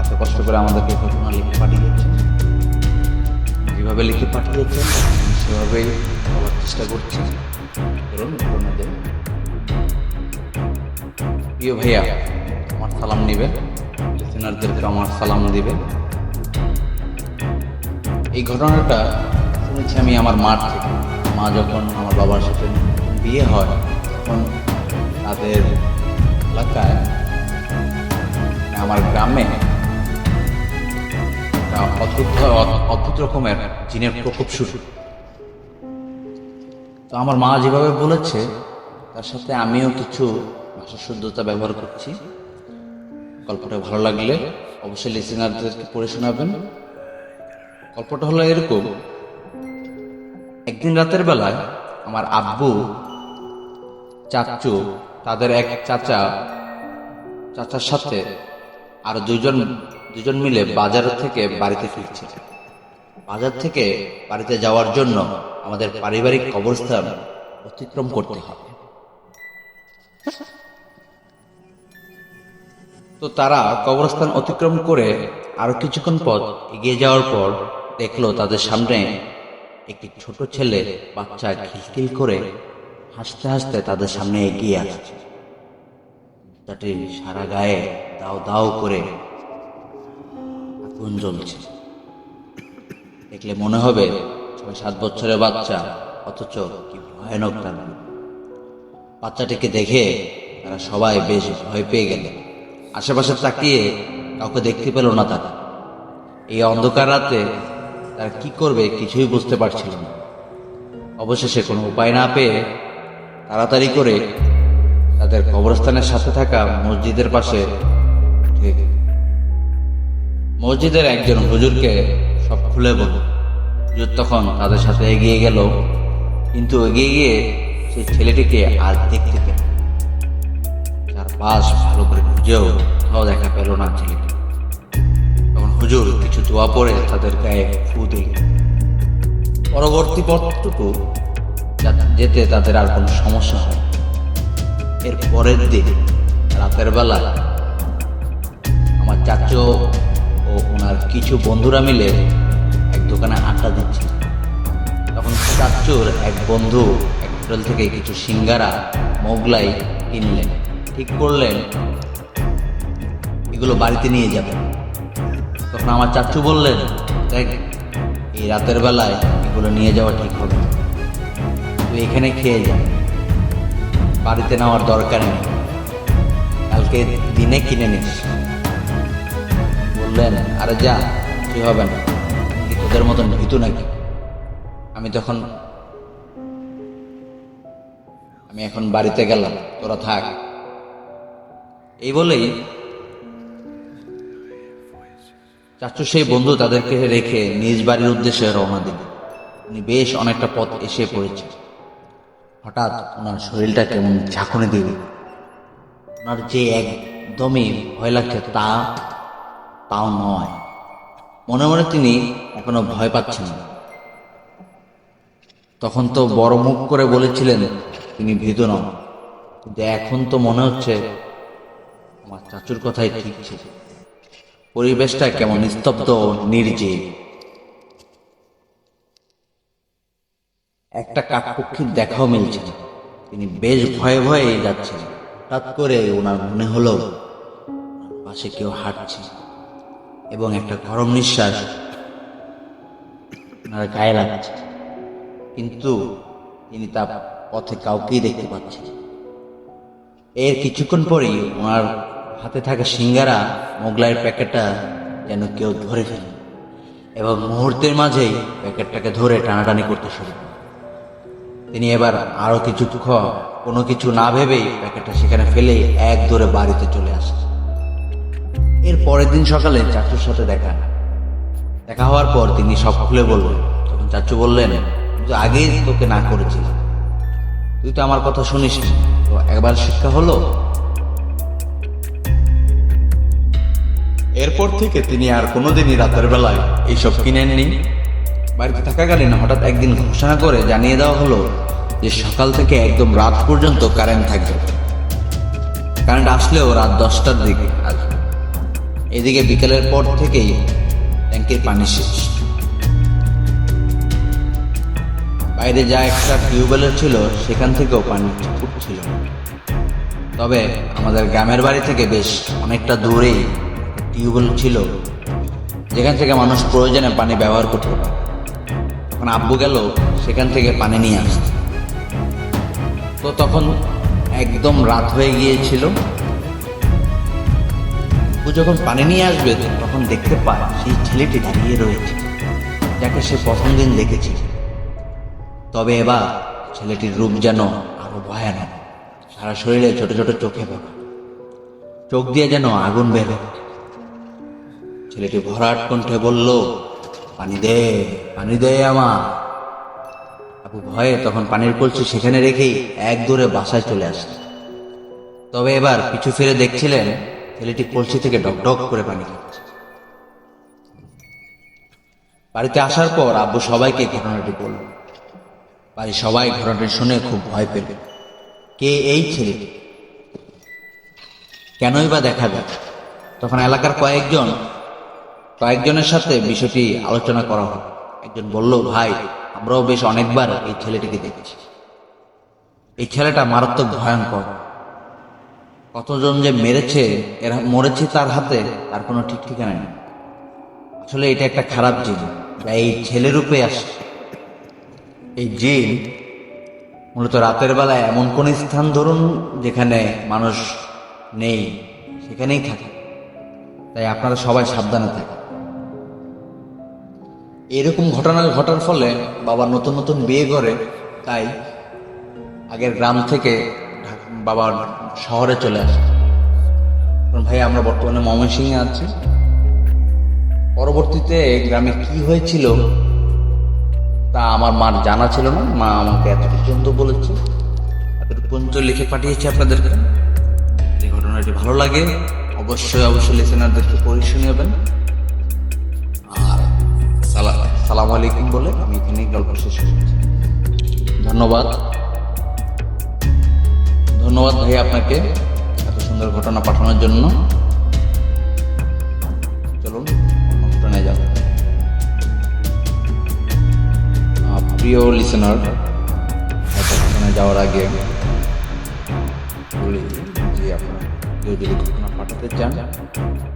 এত কষ্ট করে আমাদেরকে ঘটনা লিখে পাঠিয়েছেন। যেভাবে লিখে পাঠিয়েছেন সেভাবেই বলার চেষ্টা করছি। ধরুন ঘটনাদের প্রিয় ভাইয়া আমার সালাম নেবেন, লিসেনারদেরকে আমার সালাম দিবেন। এই ঘটনাটা শুনেছি আমি আমার মার থেকে। মা যখন আমার বাবার সাথে বিয়ে হয় তখন তাদের এলাকায়, আমার গ্রামে একটা অদ্ভুত রকমের জিনের প্রকোপ শুরু। তো আমার মা যেভাবে বলেছে তার সাথে আমিও কিছু ভাষা শুদ্ধতা ব্যবহার করছি। গল্পটা ভালো লাগলে অবশ্যই লিসেনারদেরকে পড়ে শোনাবেন। গল্পটা হলো এরকম, একদিন রাতের বেলায় আমার আব্বু, চাচু, তাদের এক চাচার সাথে আর দুজন মিলে বাজার থেকে বাড়িতে ফিরছে। বাজার থেকে বাড়িতে যাওয়ার জন্য আমাদের পারিবারিক কবরস্থান অতিক্রম করতে হবে। তো তারা কবরস্থান অতিক্রম করে আরো কিছুক্ষণ পথ এগিয়ে যাওয়ার পর দেখলো তাদের সামনে একটি ছোট ছেলে বাচ্চা খিলখিল করে হাসতে হাসতে তাদের সামনে এগিয়ে আসছে। তাতে সারা গায়ে দাও দাও করে আগুন জ্বলছে। দেখলে মনে হবে 6-7 বছরের বাচ্চা, অথচ কি ভয়ানক তার। বাচ্চাটিকে দেখে তারা সবাই বেশ ভয় পেয়ে গেল। আশেপাশে তাকিয়ে কাউকে দেখতে পেল না তারা। এই অন্ধকার রাতে তারা কি করবে কিছুই বুঝতে পারছিল না। অবশেষে কোনো উপায় না পেয়ে তাড়াতাড়ি করে তাদের কবরস্থানের সাথে থাকা মসজিদের পাশে মসজিদের একজন হুজুরকে সব খুলে বলল। হুজুর তখন তাদের সাথে এগিয়ে গেল, কিন্তু এগিয়ে গিয়ে সেই ছেলেটিকে আর দেখতে পেল। তার পাশ ভালো করে খুঁজেও কোথাও দেখা পেল না ছেলেটি। তখন হুজুর কিছু দোয়া পড়ে তাদের গায়ে ফু দিল। পরবর্তী পথটুকু যেতে তাদের আর কোনো সমস্যা হয়। এর পরের দিন রাতের বেলা আমার চাচু ও ওনার কিছু বন্ধুরা মিলে এক দোকানে আড্ডা দিচ্ছিল। তখন চাচুর এক বন্ধু এক হোটেল থেকে কিছু সিঙ্গারা, মোগলাই কিনলেন। ঠিক করলেন এগুলো বাড়িতে নিয়ে যাবেন। তখন আমার চাচু বললেন, দেখ এই রাতের বেলায় এগুলো নিয়ে যাওয়া ঠিক হবে না, তুই এখানে খেয়ে যা, বাড়িতে নেওয়ার দরকার নেই, কালকে দিনে কিনে নিস। বললেন, আরে যা, কি হবে না, কি তোদের মতন ভীতু নাকি? আমি এখন বাড়িতে গেলাম, তোরা থাক। এই বলেই চাচু সেই বন্ধু তাদেরকে রেখে নিজ বাড়ির উদ্দেশ্যে রওনা দিল। উনি বেশ অনেকটা পথ এসে পড়েছে। হঠাৎ ওনার শরীরটা কেমন ঝাঁকুনি দিল। ওনার যে একদমই ভয় লাগছে তাও নয়, মনে মনে তিনি এখনো ভয় পাচ্ছেন না। তখন তো বড় মুখ করে বলেছিলেন তিনি ভীত নন। কিন্তু এখন তো মনে হচ্ছে আমার চাচুর কথাই ঠিক ছিল। পরিবেশটা কেমন নিস্তব্ধ ও নির্জীব। একটা কাকপক্ষীর দেখাও মিলছে না। তিনি বেশ ভয়ে ভয়ে যাচ্ছেন। হঠাৎ করে ওনার মনে হলো পাশে কেউ হাঁটছে এবং একটা গরম নিঃশ্বাস ওনার গায়ে লাগছে, কিন্তু তিনি তার পথে কাউকেই দেখতে পাচ্ছেন। এর কিছুক্ষণ পরেই ওনার হাতে থাকা সিঙ্গারা মোগলাইয়ের প্যাকেটটা যেন কেউ ধরে ফেলে এবং মুহূর্তের মাঝেই প্যাকেটটাকে ধরে টানাটানি করতে শুরু করে। তিনি এবার আরো কোনো কিছু না ভেবেই প্যাকেটটা সেখানে ফেলে এক দৌড়ে বাড়িতে চলে আসে। এর পরের দিন সকালে চাচুর সাথে দেখা হওয়ার পর তিনি সব খুলে বললেন। তখন চাচু বললেন, তুই তো আগেই তোকে না করেছিলাম, তুই তো আমার কথা শুনিস, তো একবার শিক্ষা হলো। এরপর থেকে তিনি আর কোনোদিনই রাতের বেলায় এইসব কিনেননি। বাড়িতে থাকাকালীন হঠাৎ একদিন ঘোষণা করে জানিয়ে দেওয়া হলো যে সকাল থেকে একদম রাত পর্যন্ত কারেন্ট থাকবে। কারেন্ট আসলেও রাত 10টার দিকে আসবে। এদিকে বিকেলের পর থেকেই ট্যাঙ্কির পানি শেষ। বাইরে যা একটা টিউবওয়েল ছিল সেখান থেকেও পানি উঠছিল। তবে আমাদের গ্রামের বাড়ি থেকে বেশ অনেকটা দূরেই টিউবওয়েল ছিল, যেখান থেকে মানুষ প্রয়োজনে পানি ব্যবহার করতে পারে। তখন আব্বু গেল সেখান থেকে পানি নিয়ে আসতে। তো তখন একদম রাত হয়ে গিয়েছিল। ও যখন পানি নিয়ে আসবে তখন দেখতে পায় সেই ছেলেটি দাঁড়িয়ে রয়েছে, যাকে সে প্রথম দিন দেখেছিল। তবে এবার ছেলেটির রূপ যেন আরো ভয়ানক। সারা শরীরে ছোট ছোট চোখে ভরা, চোখ দিয়ে যেন আগুন বের হচ্ছে। ছেলেটি ভরাট কণ্ঠে বলল, পানি দে, পানি দে আমার। আবু ভয়ে তখন পানির কলসি সেখানে রেখেই এক দৌড়ে বাসায় চলে আসে। তবে এবার পিছু ফিরে দেখছিলেন ছেলেটি কলসি থেকে ডক করে পানি খাচ্ছে। বাড়িতে আসার পর আব্বু সবাইকে ঘটনাটি বলল। বাড়ির সবাই ঘটনাটি শুনে খুব ভয় পেল। কে এই ছেলেটি, কেনই বা দেখা যায়? তখন এলাকার কয়েকজনের সাথে বিষয়টি আলোচনা করা হয়। একজন বলল, ভাই, আমরাও বেশ অনেকবার এই ছেলেটিকে দেখেছি। এই ছেলেটা মারাত্মক ভয়ঙ্কর। কতজন যে মরেছে তার হাতে, তার কোনো ঠিক ঠিকানা নেই। আসলে এটা একটা খারাপ জিন, যা এই ছেলে রূপে আসে। এই জিন মূলত রাতের বেলায় এমন কোন স্থান ধরুন যেখানে মানুষ নেই, সেখানেই থাকে। তাই আপনারা সবাই সাবধানে থাকেন। এরকম ঘটনা ঘটার ফলে বাবা নতুন নতুন বিয়ে করে, তাই আগের গ্রাম থেকে বাবা শহরে চলে আসে। ভাই, আমরা বর্তমানে ময়মনসিংহে আছি। পরবর্তীতে গ্রামে কি হয়েছিল তা আমার মার জানা ছিল না। মা আমাকে এত পর্যন্ত বলেছে, এতটুকু পর্যন্ত লিখে পাঠিয়েছে আপনাদেরকে। এই ঘটনাটি ভালো লাগে অবশ্যই লিসেনারদেরকে পড়ে শুনাবেন। আর সালাম আলাইকুম বলে আমি এখানেই গল্প শেষ করছি। ধন্যবাদ ভাই আপনাকে এত সুন্দর ঘটনা পাঠানোর জন্য। চলুন ঘটনায় যাব। প্রিয় লিসেনার, ঘটনায় যাওয়ার আগে বলি যে আপনারা কেউ যদি ঘটনা পাঠাতে চান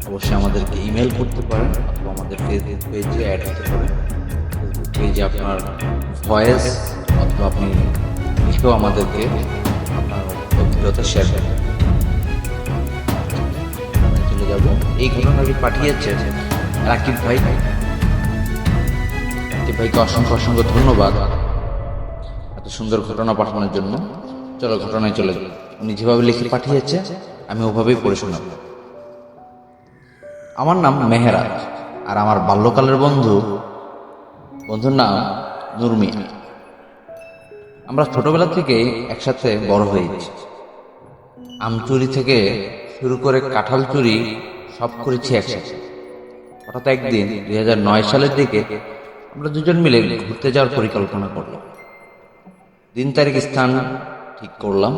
অবশ্যই আমাদেরকে ইমেল করতে পারেন, অথবা আমাদের ফেসবুক পেজে অ্যাড হতে পারেন। পেজে আপনার ভয়েস অথবা আপনি লিখেও আমাদেরকে আপনার অভিজ্ঞতা শেয়ার করবেন। আমি চলে যাব। এই ঘটনাটি পাঠিয়েছে রাকিব ভাইকে অসংখ্য ধন্যবাদ এত সুন্দর ঘটনা পাঠানোর জন্য। চলো ঘটনায় চলে যাই। উনি যেভাবে লিখে পাঠিয়েছে আমি ওভাবেই পড়ে শোনাব। আমার নাম মেহেরাজ, আর আমার বাল্যকালের বন্ধুর নাম নুরমিয়া। আমরা ছোটবেলা থেকে একসাথে বড় হয়েছি। আম চুরি থেকে শুরু করে কাঁঠাল চুরি সব করেছি একসাথে। হঠাৎ একদিন 2009 সালের দিকে আমরা দুজন মিলে ঘুরতে যাওয়ার পরিকল্পনা করলাম। দিন তারিখ স্থান ঠিক করলাম।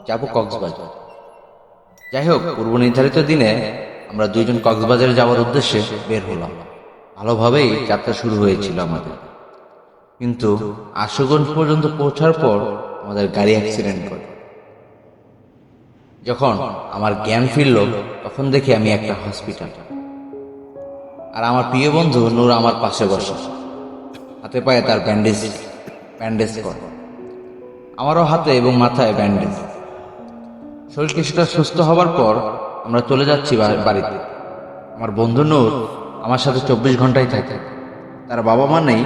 যাব কক্সবাজার। যাই হোক, পূর্ব নির্ধারিত দিনে আমরা দুইজন কক্সবাজারে যাওয়ার উদ্দেশ্যে বের হলাম। ভালোভাবেই যাত্রা শুরু হয়েছিল আমাদের, কিন্তু আশুগঞ্জ পর্যন্ত পৌঁছার পর আমাদের গাড়ি অ্যাক্সিডেন্ট করে। যখন আমার জ্ঞান ফিরল, তখন দেখি আমি একটা হসপিটাল, আর আমার প্রিয় বন্ধু নূর আমার পাশে বসে, হাতে পায়ে তার ব্যান্ডেজ করে। আমারও হাতে এবং মাথায় ব্যান্ডেজ। শরীর কিছুটা সুস্থ হবার পর আমরা চলে যাচ্ছি বাড়িতে। আমার বন্ধু নূর আমার সাথে 24 ঘন্টাই থাকে। তার বাবা মা নেই,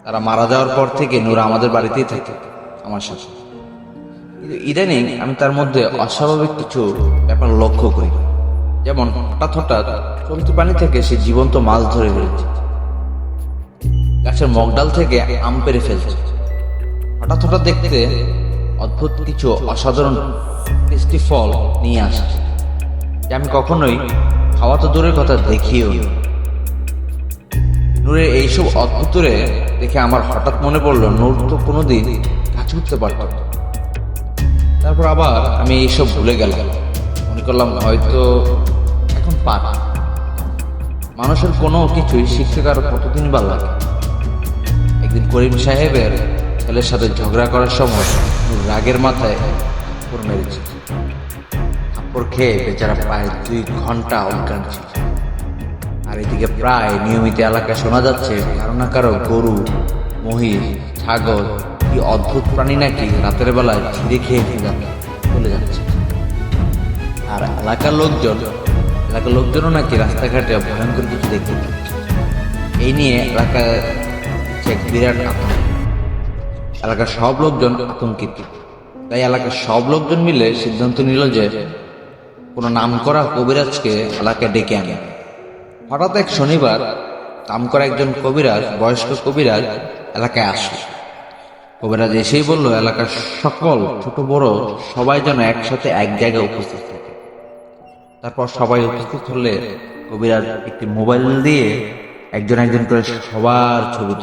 তারা মারা যাওয়ার পর থেকে নূর আমাদের বাড়িতেই থাকে আমার সাথে। কিন্তু ইদানিং আমি তার মধ্যে অস্বাভাবিক কিছু ব্যাপার লক্ষ্য করি। যেমন হঠাৎ চলতি পানি থেকে সে জীবন্ত মাছ ধরে ফেলছে, গাছের মগডাল থেকে আম পেড়ে ফেলছে, হঠাৎ দেখতে অদ্ভুত কিছু অসাধারণ টেস্টি ফল নিয়ে আসছে, যে আমি কখনোই খাওয়া তো দূরের কথা দেখিও নি। নূরের এইসব অদ্ভুতরে দেখে আমার হঠাৎ মনে পড়লো নূর তো কোনোদিন গাছ উঠতে পারত না। তারপর আবার আমি এইসব ভুলে গেলাম। মনে করলাম হয়তো এখন পার। মানুষের কোনো কিছুই শিখতে কারো কতদিন বা লাগে। একদিন করিম সাহেবের ছেলের সাথে ঝগড়া করার সময় রাগের মাথায় থাপ্পড় মেরেছে। থাপ্পড় খেয়ে বেচারা প্রায় 2 ঘন্টা অজ্ঞান ছিল। আর এদিকে প্রায় নিয়মিত এলাকায় শোনা যাচ্ছে কারো না কারো গরু, মহিষ, ছাগল, কি অদ্ভুত প্রাণী নাকি রাতের বেলায় ছিঁড়ে খেয়ে চলে যাচ্ছে। আর এলাকার লোকজনও নাকি রাস্তাঘাটে ভয়ঙ্কর কিছু দেখতে পাচ্ছে। এই নিয়ে এলাকায় এক বিরাট আতঙ্ক। এলাকার সব লোকজন আতঙ্কিত। তাই এলাকার সব লোকজন মিলে সিদ্ধান্ত নিল যে কোনো নামকরা কবিরাজকে এলাকায় ডেকে আনে। হঠাৎ এক শনিবার নামকরা একজন কবিরাজ, বয়স্ক কবিরাজ এলাকায় আসে। কবিরাজ এসেই বলল, এলাকার সকল ছোট বড় সবাই যেন একসাথে এক জায়গায় উপস্থিত থাকে। তারপর সবাই উপস্থিত হলে কবিরাজ একটি মোবাইল দিয়ে একজন করে সবার ছবি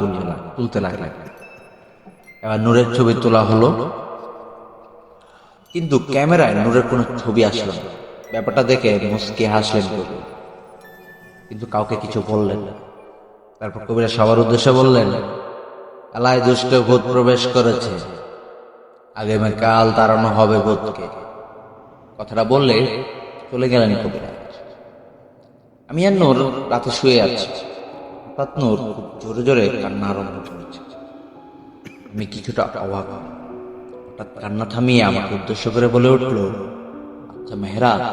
তুলতে লাগলেন। এবার নূরের ছবি তোলা হলো, কিন্তু ক্যামেরায় নূরের কোনো ছবি আসলো না। ব্যাপারটা দেখে মুচকি হাসলেন কবি, কিন্তু কাউকে কিছু বললেন না। তারপর কবিরাজ সবার উদ্দেশ্যে বললেন, এলাকায় দুষ্ট ভূত প্রবেশ করেছে, আগামীকাল তাড়ানো হবে ভূতকে। কথাটা বললে চলে গেলেন কবিরাজ। আমি আর নূর রাতে শুয়ে আছি। হঠাৎ নূর খুব জোরে জোরে কান্না আরম্ভ করেছে। আমি কিছুটা অবাক। হঠাৎ কান্না থামিয়ে আমাকে উদ্দেশ্য করে বলে উঠল, আচ্ছা মেহরাজ,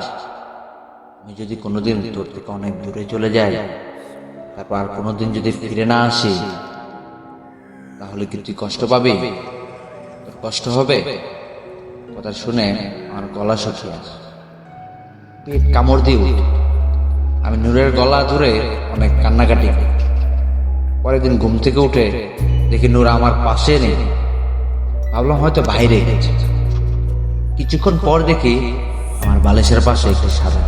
আমি যদি কোনোদিন তোর থেকে অনেক দূরে চলে যাই, তারপর আর কোনোদিন যদি ফিরে না আসি, তাহলে কি তুই কষ্ট পাবি? তোর কষ্ট হবে? কথা শুনে আমার গলা শুকিয়ে আসে, পেট কামড় দিয়ে উঠে। আমি নূরের গলা ধরে অনেক কান্নাকাটি করি। পরের দিন ঘুম থেকে উঠে দেখি নূর আমার পাশে নেই। ভাবলাম হয়তো বাইরে গেছে। কিছুক্ষণ পর দেখি আমার বালিশের পাশে একটি সাদা,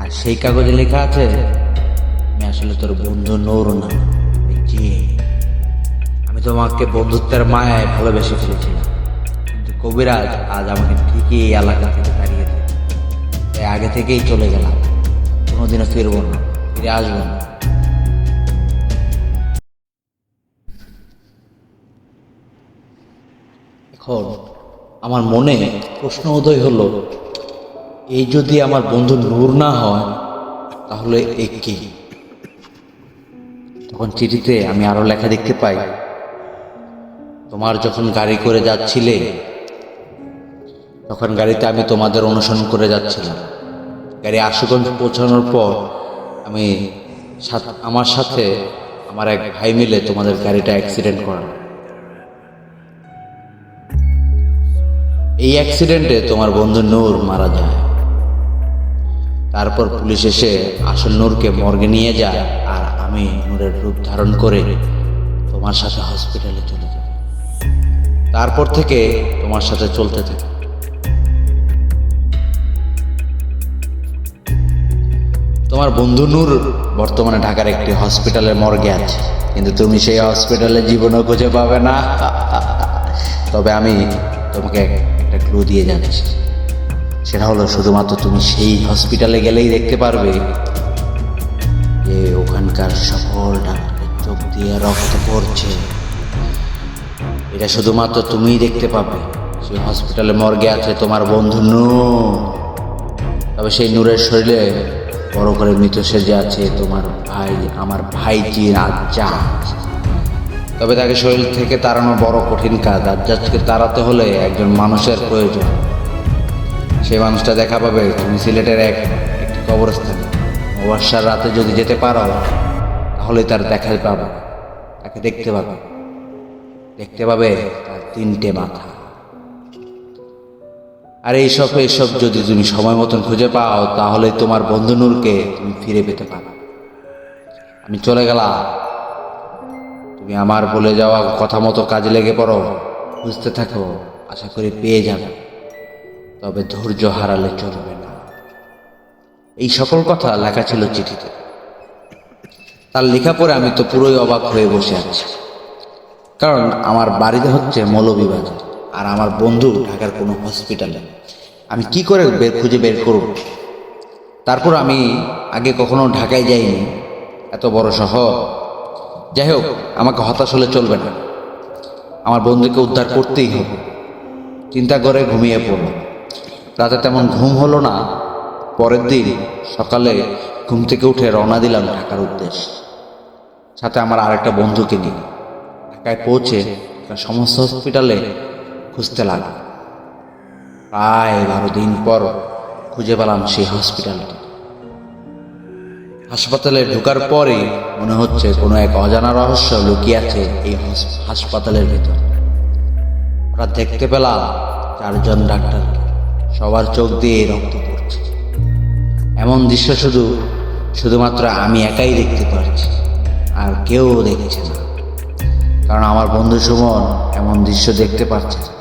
আর সেই কাগজে লেখা আছে, আমি আসলে তোর বন্ধু নূর না, আমি তোমাকে বন্ধুত্বের মায়ায় ভালোবেসে ফেলেছিলাম, কিন্তু কবিরাজ আজ আমাকে ঠিকই এই এলাকা থেকে তাড়িয়ে দেয়। তাই আগে থেকেই চলে গেলাম, কোনোদিনও ফিরবো না, ফিরে আসবো না। এখন আমার মনে প্রশ্ন উদয় হলো, এই যদি আমার বন্ধু নূর না হয়, তাহলে এ কি? তখন চিঠিতে আমি আরো লেখা দেখতে পাই, তোমার যখন গাড়ি করে যাচ্ছিলে, তখন গাড়িতে আমি তোমাদের অনুসরণ করে যাচ্ছিলাম। গাড়ি আশুগঞ্জ পৌঁছানোর পর আমার সাথে আমার এক ভাই মিলে তোমাদের গাড়িটা অ্যাক্সিডেন্ট করা। এই অ্যাক্সিডেন্টে তোমার বন্ধু নূর মারা যায়। তারপর পুলিশ এসে আসল নূরকে মর্গে নিয়ে যায়, আর আমি নূরের রূপ ধারণ করে তোমার সাথে হসপিটালে চলে যাই। তারপর থেকে তোমার সাথে চলতে থাকে। তোমার বন্ধু নূর বর্তমানে ঢাকার একটি হসপিটালের মর্গে আছে, কিন্তু তুমি সেই হসপিটালে জীবনও খুঁজে পাবে না। তবে আমি তোমাকে একটা ক্লু দিয়ে যাচ্ছি। সেটা হলো শুধুমাত্র তুমি সেই হসপিটালে গেলেই দেখতে পারবে যে ওখানকার সকল ডাক্তারের চোখ দিয়ে রক্ত পড়ছে। এটা শুধুমাত্র তুমিই দেখতে পাবে। সেই হসপিটালে মর্গে আছে তোমার বন্ধু নূর। তবে সেই নূরের শরীরে বড় করে মৃত সেজে আছে তোমার ভাই, আমার ভাইজি রাজ্জাক। তবে তাকে শরীর থেকে তাড়ানো বড় কঠিন কাজ। রাজ্জাককে তাড়াতে হলে একজন মানুষের প্রয়োজন। সেই মানুষটা দেখা পাবে তুমি সিলেটের একটি কবরস্থানে। অমাবস্যার রাতে যদি যেতে পারো তাহলে তার দেখা পাবে, তাকে দেখতে পাবে তার 3টে মাথা। আর এইসব যদি তুমি সময় মতন খুঁজে পাও তাহলে তোমার বন্ধু নূরকে তুমি ফিরে পেতে পারো। আমি চলে গেলাম, তুমি আমার বলে যাওয়া কথা মতো কাজে লেগে পড়ো, খুঁজতে থাকো, আশা করি পেয়ে যাবে। তবে ধৈর্য হারালে চলবে না। এই সকল কথা লেখা ছিল চিঠিতে। তার লেখা পড়ে আমি তো পুরোই অবাক হয়ে বসে আছি। কারণ আমার বাড়িতে হচ্ছে মৌলভীবাজার, আর আমার বন্ধু ঢাকার কোনো হসপিটালে। আমি কি করে খুঁজে বের করব? তারপর আমি আগে কখনো ঢাকায় যাইনি, এত বড় শহর। যাই হোক, আমাকে হতাশ হলে চলবে না, আমার বন্ধুকে উদ্ধার করতেই হবে। চিন্তা করে ঘুমিয়ে পড়ল। রাতে তেমন ঘুম হলো না। পরের দিন সকালে ঘুম থেকে উঠে রওনা দিলাম ঢাকার উদ্দেশ্যে, সাথে আমার আরেকটা বন্ধুকে নিয়ে। ঢাকায় পৌঁছে সমস্ত হসপিটালে খুঁজতে লাগলো। প্রায় 12 দিন পর খুঁজে পেলাম সেই হসপিটালটি। হাসপাতালে ঢোকার পরে মনে হচ্ছে কোনো এক অজানা রহস্য লুকিয়ে আছে এই হাসপাতালের ভেতর। ওরা দেখতে পেলাম 4 জন ডাক্তারকে, সবার চোখ দিয়ে রক্ত পড়ছে। এমন দৃশ্য শুধুমাত্র আমি একাই দেখতে পারছি, আর কেউ দেখছে না। কারণ আমার বন্ধু সুমন এমন দৃশ্য দেখতে পাচ্ছে না।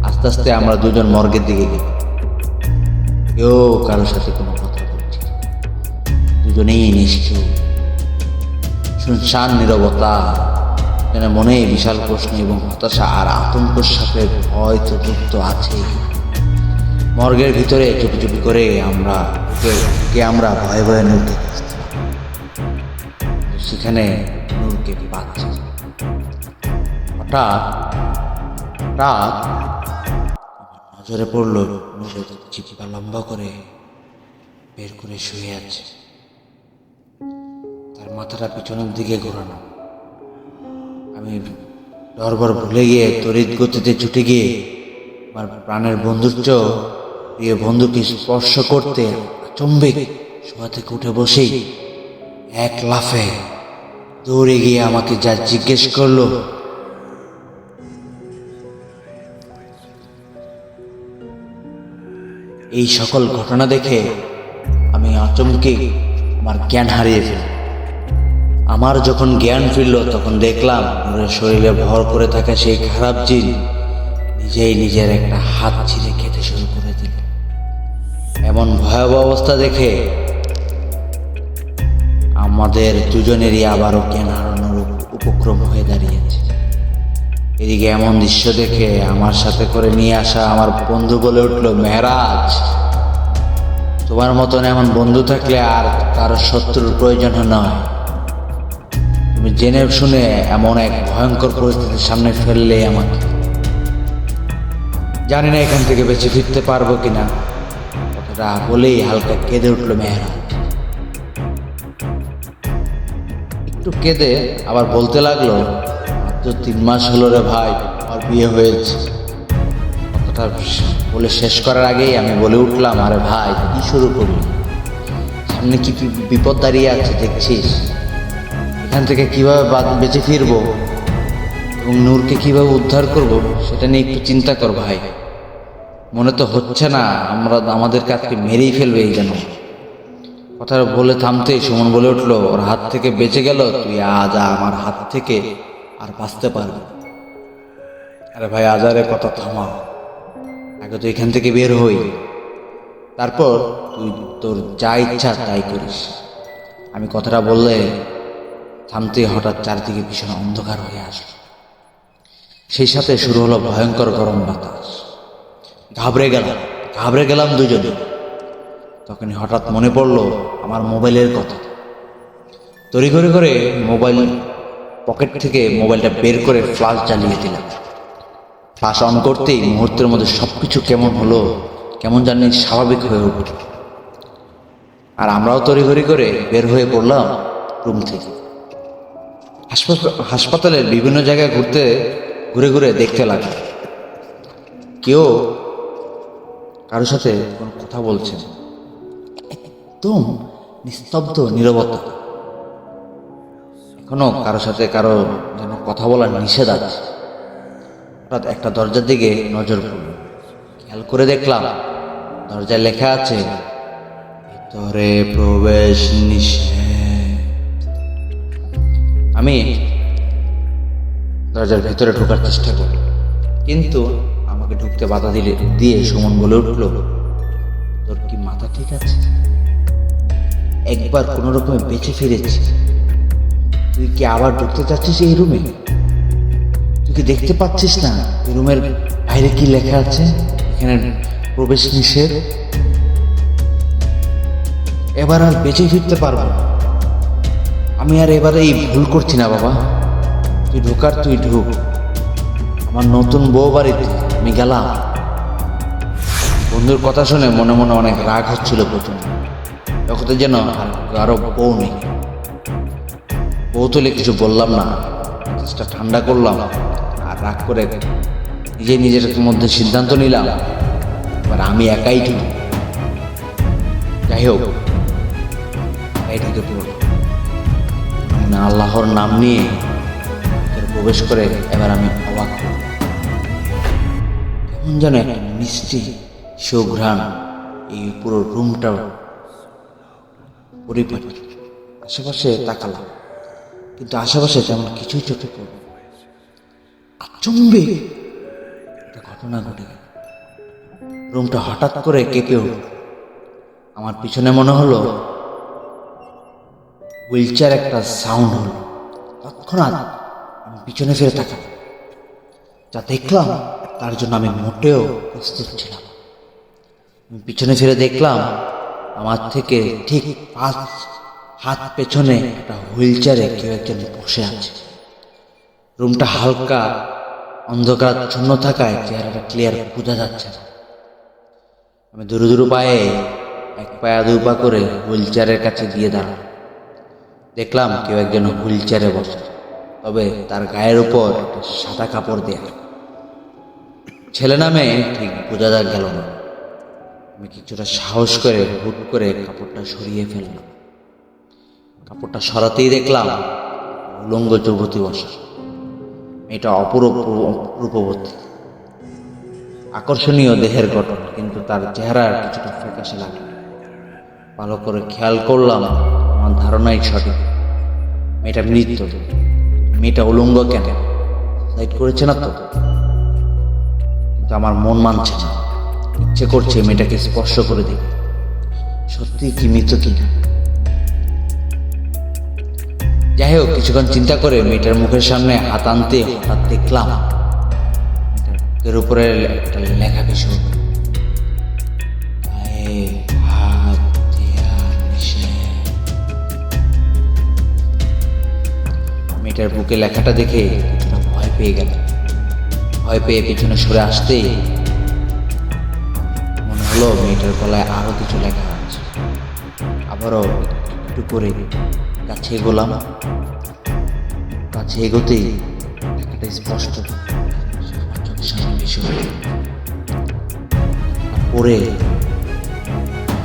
আস্তে আস্তে আমরা দুজন মর্গের দিকে গেলাম। কেউ কারোর সাথে কোনো কথা বলছে না, দুজনেই নিশ্চুপ। শুনশান নীরবতা, যেন মনে বিশাল প্রশ্ন এবং হতাশা আর আতঙ্কের সাথে ভয় তো যুক্ত আছে। মর্গের ভিতরে চুপি চুপি করে আমরা ভয়ে ভয়ে নূরকে খুঁজছিলাম। সেখানে নূরকে পাচ্ছি। হঠাৎ নজরে পড়ল নূরের চিপা লম্বা করে বের করে শুয়ে আছে। তার মাথাটা পিছনের দিকে ঘোরানো। আমি ডরবর ভুলে গিয়ে তড়িৎ গতিতে ছুটে গিয়ে আমার প্রাণের প্রিয় বন্ধুকে স্পর্শ করতে আচম্বিক শোয়া থেকে উঠে বসেই এক লাফে দৌড়ে গিয়ে আমাকে যা জিজ্ঞেস করলো, এই সকল ঘটনা দেখে আমি আচমকে আমার জ্ঞান হারিয়ে ফেলি। আমার যখন জ্ঞান ফিরল তখন দেখলাম নূরের শরীরে ভর করে থাকা সেই খারাপ জিন নিজেই নিজের একটা হাত ছিঁড়ে খেতে শুরু করে দিল। এমন ভয়াবহ অবস্থা দেখে আমাদের দুজনেরই আবারও জ্ঞান হারানোর উপক্রম হয়ে দাঁড়িয়েছে। এদিকে এমন দৃশ্য দেখে আমার সাথে করে নিয়ে আসা আমার বন্ধু বলে উঠল, মেহরাজ, তোমার মতন এমন বন্ধু থাকলে আর কারো শত্রুর প্রয়োজন নয়। তুমি জেনে শুনে এমন এক ভয়ঙ্কর পরিস্থিতির সামনে ফেললে আমাকে। জানি না এখান থেকে বেঁচে ফিরতে পারবো কিনা। কথাটা বলেই হালকা কেঁদে উঠল মেহরাজ। একটু কেঁদে আবার বলতে লাগলো, মাত্র 3 মাস হলো রে ভাই, আমার বিয়ে হয়েছে। কথাটা বলে শেষ করার আগেই আমি বলে উঠলাম, আরে ভাই কি শুরু করলি? সামনে কি বিপদ দাঁড়িয়ে আছে দেখছিস? এখান থেকে কিভাবে বেঁচে ফিরবো এবং নূরকে কিভাবে উদ্ধার করব সেটা নিয়ে একটু চিন্তা কর ভাই। মনে তো হচ্ছে না আমাদের কাজকে মেরেই ফেলবে এই যেন। কথা বলে থামতেই সুমন বলে উঠলো, ওর হাত থেকে বেঁচে গেল, তুই আজ আমার হাত থেকে আর বাঁচতে পারবি। আরে ভাই আজারে কথা থামা, আগে তো এখান থেকে বের হই, তারপর তুই তোর যা ইচ্ছা তাই করিস। আমি কথাটা বললে থামতে হঠাৎ চারদিকে ভীষণ অন্ধকার হয়ে আসলো। সেই সাথে শুরু হলো ভয়ঙ্কর গরম বাতাস। ঘাবড়ে গেলাম দুজনে। তখনই হঠাৎ মনে পড়লো আমার মোবাইলের কথা। তড়িঘড়ি করে মোবাইল পকেট থেকে মোবাইলটা বের করে ফ্ল্যাশ জ্বালিয়ে দিলাম। ফ্ল্যাশ অন করতেই মুহূর্তের মধ্যে সবকিছু কেমন জানি স্বাভাবিক হয়ে উঠল। আর আমরাও তড়িঘড়ি করে বের হয়ে পড়লাম রুম থেকে। হাসপাতালের বিভিন্ন জায়গায় ঘুরে ঘুরে দেখতে লাগলো। কেউ কারোর সাথে কোনো কথা বলছে না। একদম নিস্তব্ধ নীরবতা। এখনো কারোর সাথে কারো যেন কথা বলার নিষেধ আছে। হঠাৎ একটা দরজার দিকে নজর পড়ল। খেয়াল করে দেখলাম দরজায় লেখা আছে, ভিতরে প্রবেশ নিষেধ। আমি দরজার ভেতরে ঢোকার চেষ্টা করি, কিন্তু আমাকে ঢুকতে বাধা দিয়ে সুমন বলে উঠল, তোর কি মাথা ঠিক আছে? একবার কোনো রকমে বেঁচে ফিরেছি, তুই কি আবার ঢুকতে চাচ্ছিস এই রুমে? তুই কি দেখতে পাচ্ছিস না এই রুমের বাইরে কি লেখা আছে? এখানে প্রবেশ নিষেধ। এবার আর বেঁচে ফিরতে পারবো না। আমি আর এবারে এই ভুল করছি না বাবা। তুই ঢুক। আমার নতুন বউ বাড়িতে আমি গেলাম। বন্ধুর কথা শুনে মনে মনে অনেক রাগ হচ্ছিল প্রচন্ড। তখন যেন আরো বউ নেই। বউ তুলে কিছু বললাম না, চেষ্টা ঠান্ডা করলাম আর রাগ করে নিজের মধ্যে সিদ্ধান্ত নিলাম এবার আমি একাই ঢুকি। যাই হোক, একাই ঢুকে পড়ল। আল্লাহর নাম নিয়ে প্রবেশ করে এবার আমি অবাক হলাম। কেমন যেন একটা মিষ্টি সুঘ্রাণ এই পুরো রুমটা পরিপাটি। আশেপাশে তাকালাম, কিন্তু আশেপাশে তেমন কিছুই চোখে পড়ল। আচমবে একটা ঘটনা ঘটে গেল। রুমটা হঠাৎ করে কেঁপে উঠল। আমার পিছনে মনে হলো হুইলচেয়ার একটা সাউন্ড হলো। তৎক্ষণাৎ আমি পিছনে ফিরে তাকালাম। যা দেখলাম তার জন্য আমি মোটেও প্রস্তুত ছিলাম। আমি পিছনে ফিরে দেখলাম আমার থেকে ঠিক 5 হাত পেছনে একটা হুইলচেয়ারে কেউ একজন বসে আছে। রুমটা হালকা অন্ধকার শূন্য থাকায় চেহারাটা ক্লিয়ার বোঝা যাচ্ছে না। আমি দুরু পায়ে 1 পায়া 2 পা করে হুইলচেয়ারের কাছে গিয়ে দাঁড়ালাম। দেখলাম কেউ একজন হুইলচেয়ারে বসে, তবে তার গায়ের উপর একটা সাদা কাপড় দেয়া। ছেলে নামে ঠিক বোঝা গেল না। আমি কিছুটা সাহস করে হুট করে কাপড়টা সরিয়ে ফেললাম। কাপড়টা সরাতেই দেখলাম উলঙ্গ যুবতী বসা। এটা অপূর্ব রূপবতী, আকর্ষণীয় দেহের গঠন, কিন্তু তার চেহারা কিছুটা ফ্যাকাশে লাগে। ভালো করে খেয়াল করলাম, আমার ধারণাই সঠিক। মেয়েটা মৃত। মেয়েটা উলঙ্গ কেন? সাইড করেছে না তো? কিন্তু আমার মন মানছে না। ইচ্ছে করছে মেয়েটাকে স্পর্শ করে দেখি সত্যি কি মৃত কিনা। যাই হোক, কিছুক্ষণ চিন্তা করে মেয়েটার মুখের সামনে হাত আনতে হঠাৎ দেখলাম এর উপরে একটা লেখা কিছু, মেয়েটার বুকে লেখাটা দেখে কিছুটা ভয় পেয়ে গেল। ভয় পেয়ে পিছনে সরে আসতেই মনে হলো মেয়েটার গলায় আরো কিছু লেখা আছে। আবারও একটু করে কাছে এগোলাম। কাছে এগোতেই লেখাটা স্পষ্ট চোখের সামনে ভেসে উঠল। পড়ে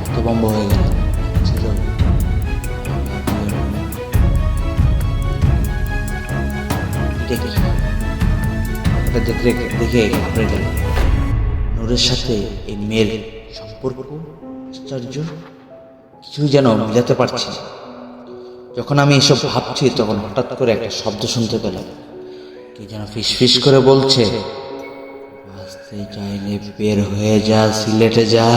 হতভম্ব হয়ে গেল। ছিল দেখে ঘাবড়ে গেল। নূরের সাথে এই মেয়ের সম্পর্ক আশ্চর্য, কিছুই যেন মিলাতে পারছি না। যখন আমি এসব ভাবছি তখন হঠাৎ করে একটা শব্দ শুনতে পেলাম। কি যেন ফিসফিস করে বলছে, আসতে চাইলে বের হয়ে যা, সিলেটে যা,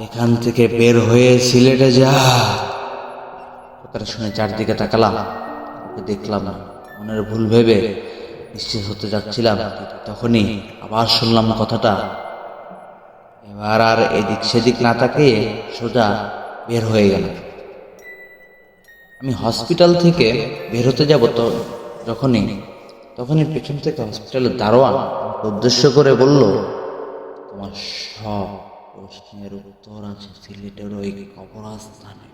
এখান থেকে বের হয়ে সিলেটে যা। কথাটা শুনে চারদিকে তাকালাম, দেখলাম না। মনের ভুল ভেবে নিশ্চিত হতে যাচ্ছিলাম, তখনই আবার শুনলাম কথাটা। এবার আর এদিক সেদিক না তাকিয়ে সোজা বের হয়ে গেল। আমি হসপিটাল থেকে বের হতে যাব তো তখনই পেছন থেকে হসপিটালের দারোয়ান উদ্দেশ্য করে বলল, তোমার সব প্রশ্নের উত্তর আছে সিলেটের ওই কবরস্থানে।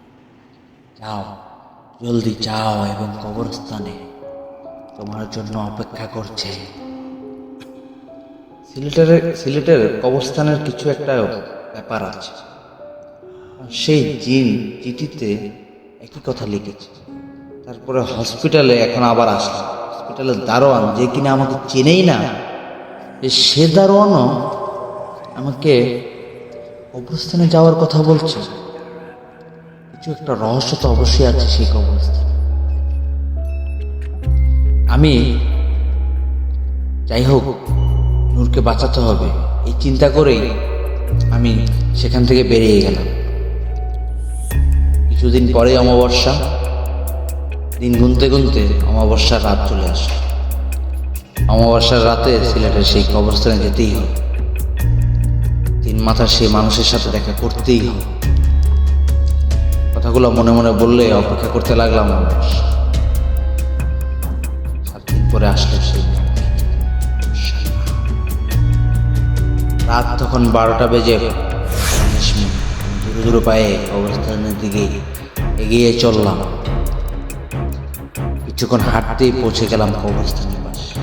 যাও, জলদি যাও, এবং কবরস্থানে তোমার জন্য অপেক্ষা করছে। সিলেটের কবরস্থানের কিছু একটা ব্যাপার আছে। সেই জিন চিঠিতে একই কথা লিখেছে। তারপরে হসপিটালে এখন আবার আসলাম। হসপিটালের দারোয়ান, যে কিনা আমাকে চেনেই না, সে দারোয়ানও আমাকে কবরস্থানে যাওয়ার কথা বলছে। কিছু একটা রহস্য তো অবশ্যই আছে সেই কবরস্থানে। আমি যাই হোক, নূরকে বাঁচাতে হবে, এই চিন্তা করেই আমি সেখান থেকে বেরিয়ে গেলাম। কিছুদিন পরে অমাবস্যা। দিন গুনতে গুনতে অমাবস্যার রাত চলে আসে। অমাবস্যার রাতে সিলেটের সেই কবরস্থানে যেতেই হবে। তিন মাথার সেই মানুষের সাথে দেখা করতেই হবে। কথাগুলো মনে মনে বললে অপেক্ষা করতে লাগলাম। 7 দিন পরে আসলো সেই রাত। তখন 12টা বেজে 19 মিনিট। ধীরে ধীরে পায়ে কবরস্থানের দিকে এগিয়ে চললাম। কিছুক্ষণ হাঁটতেই পৌঁছে গেলাম কবরস্থানের পাশে।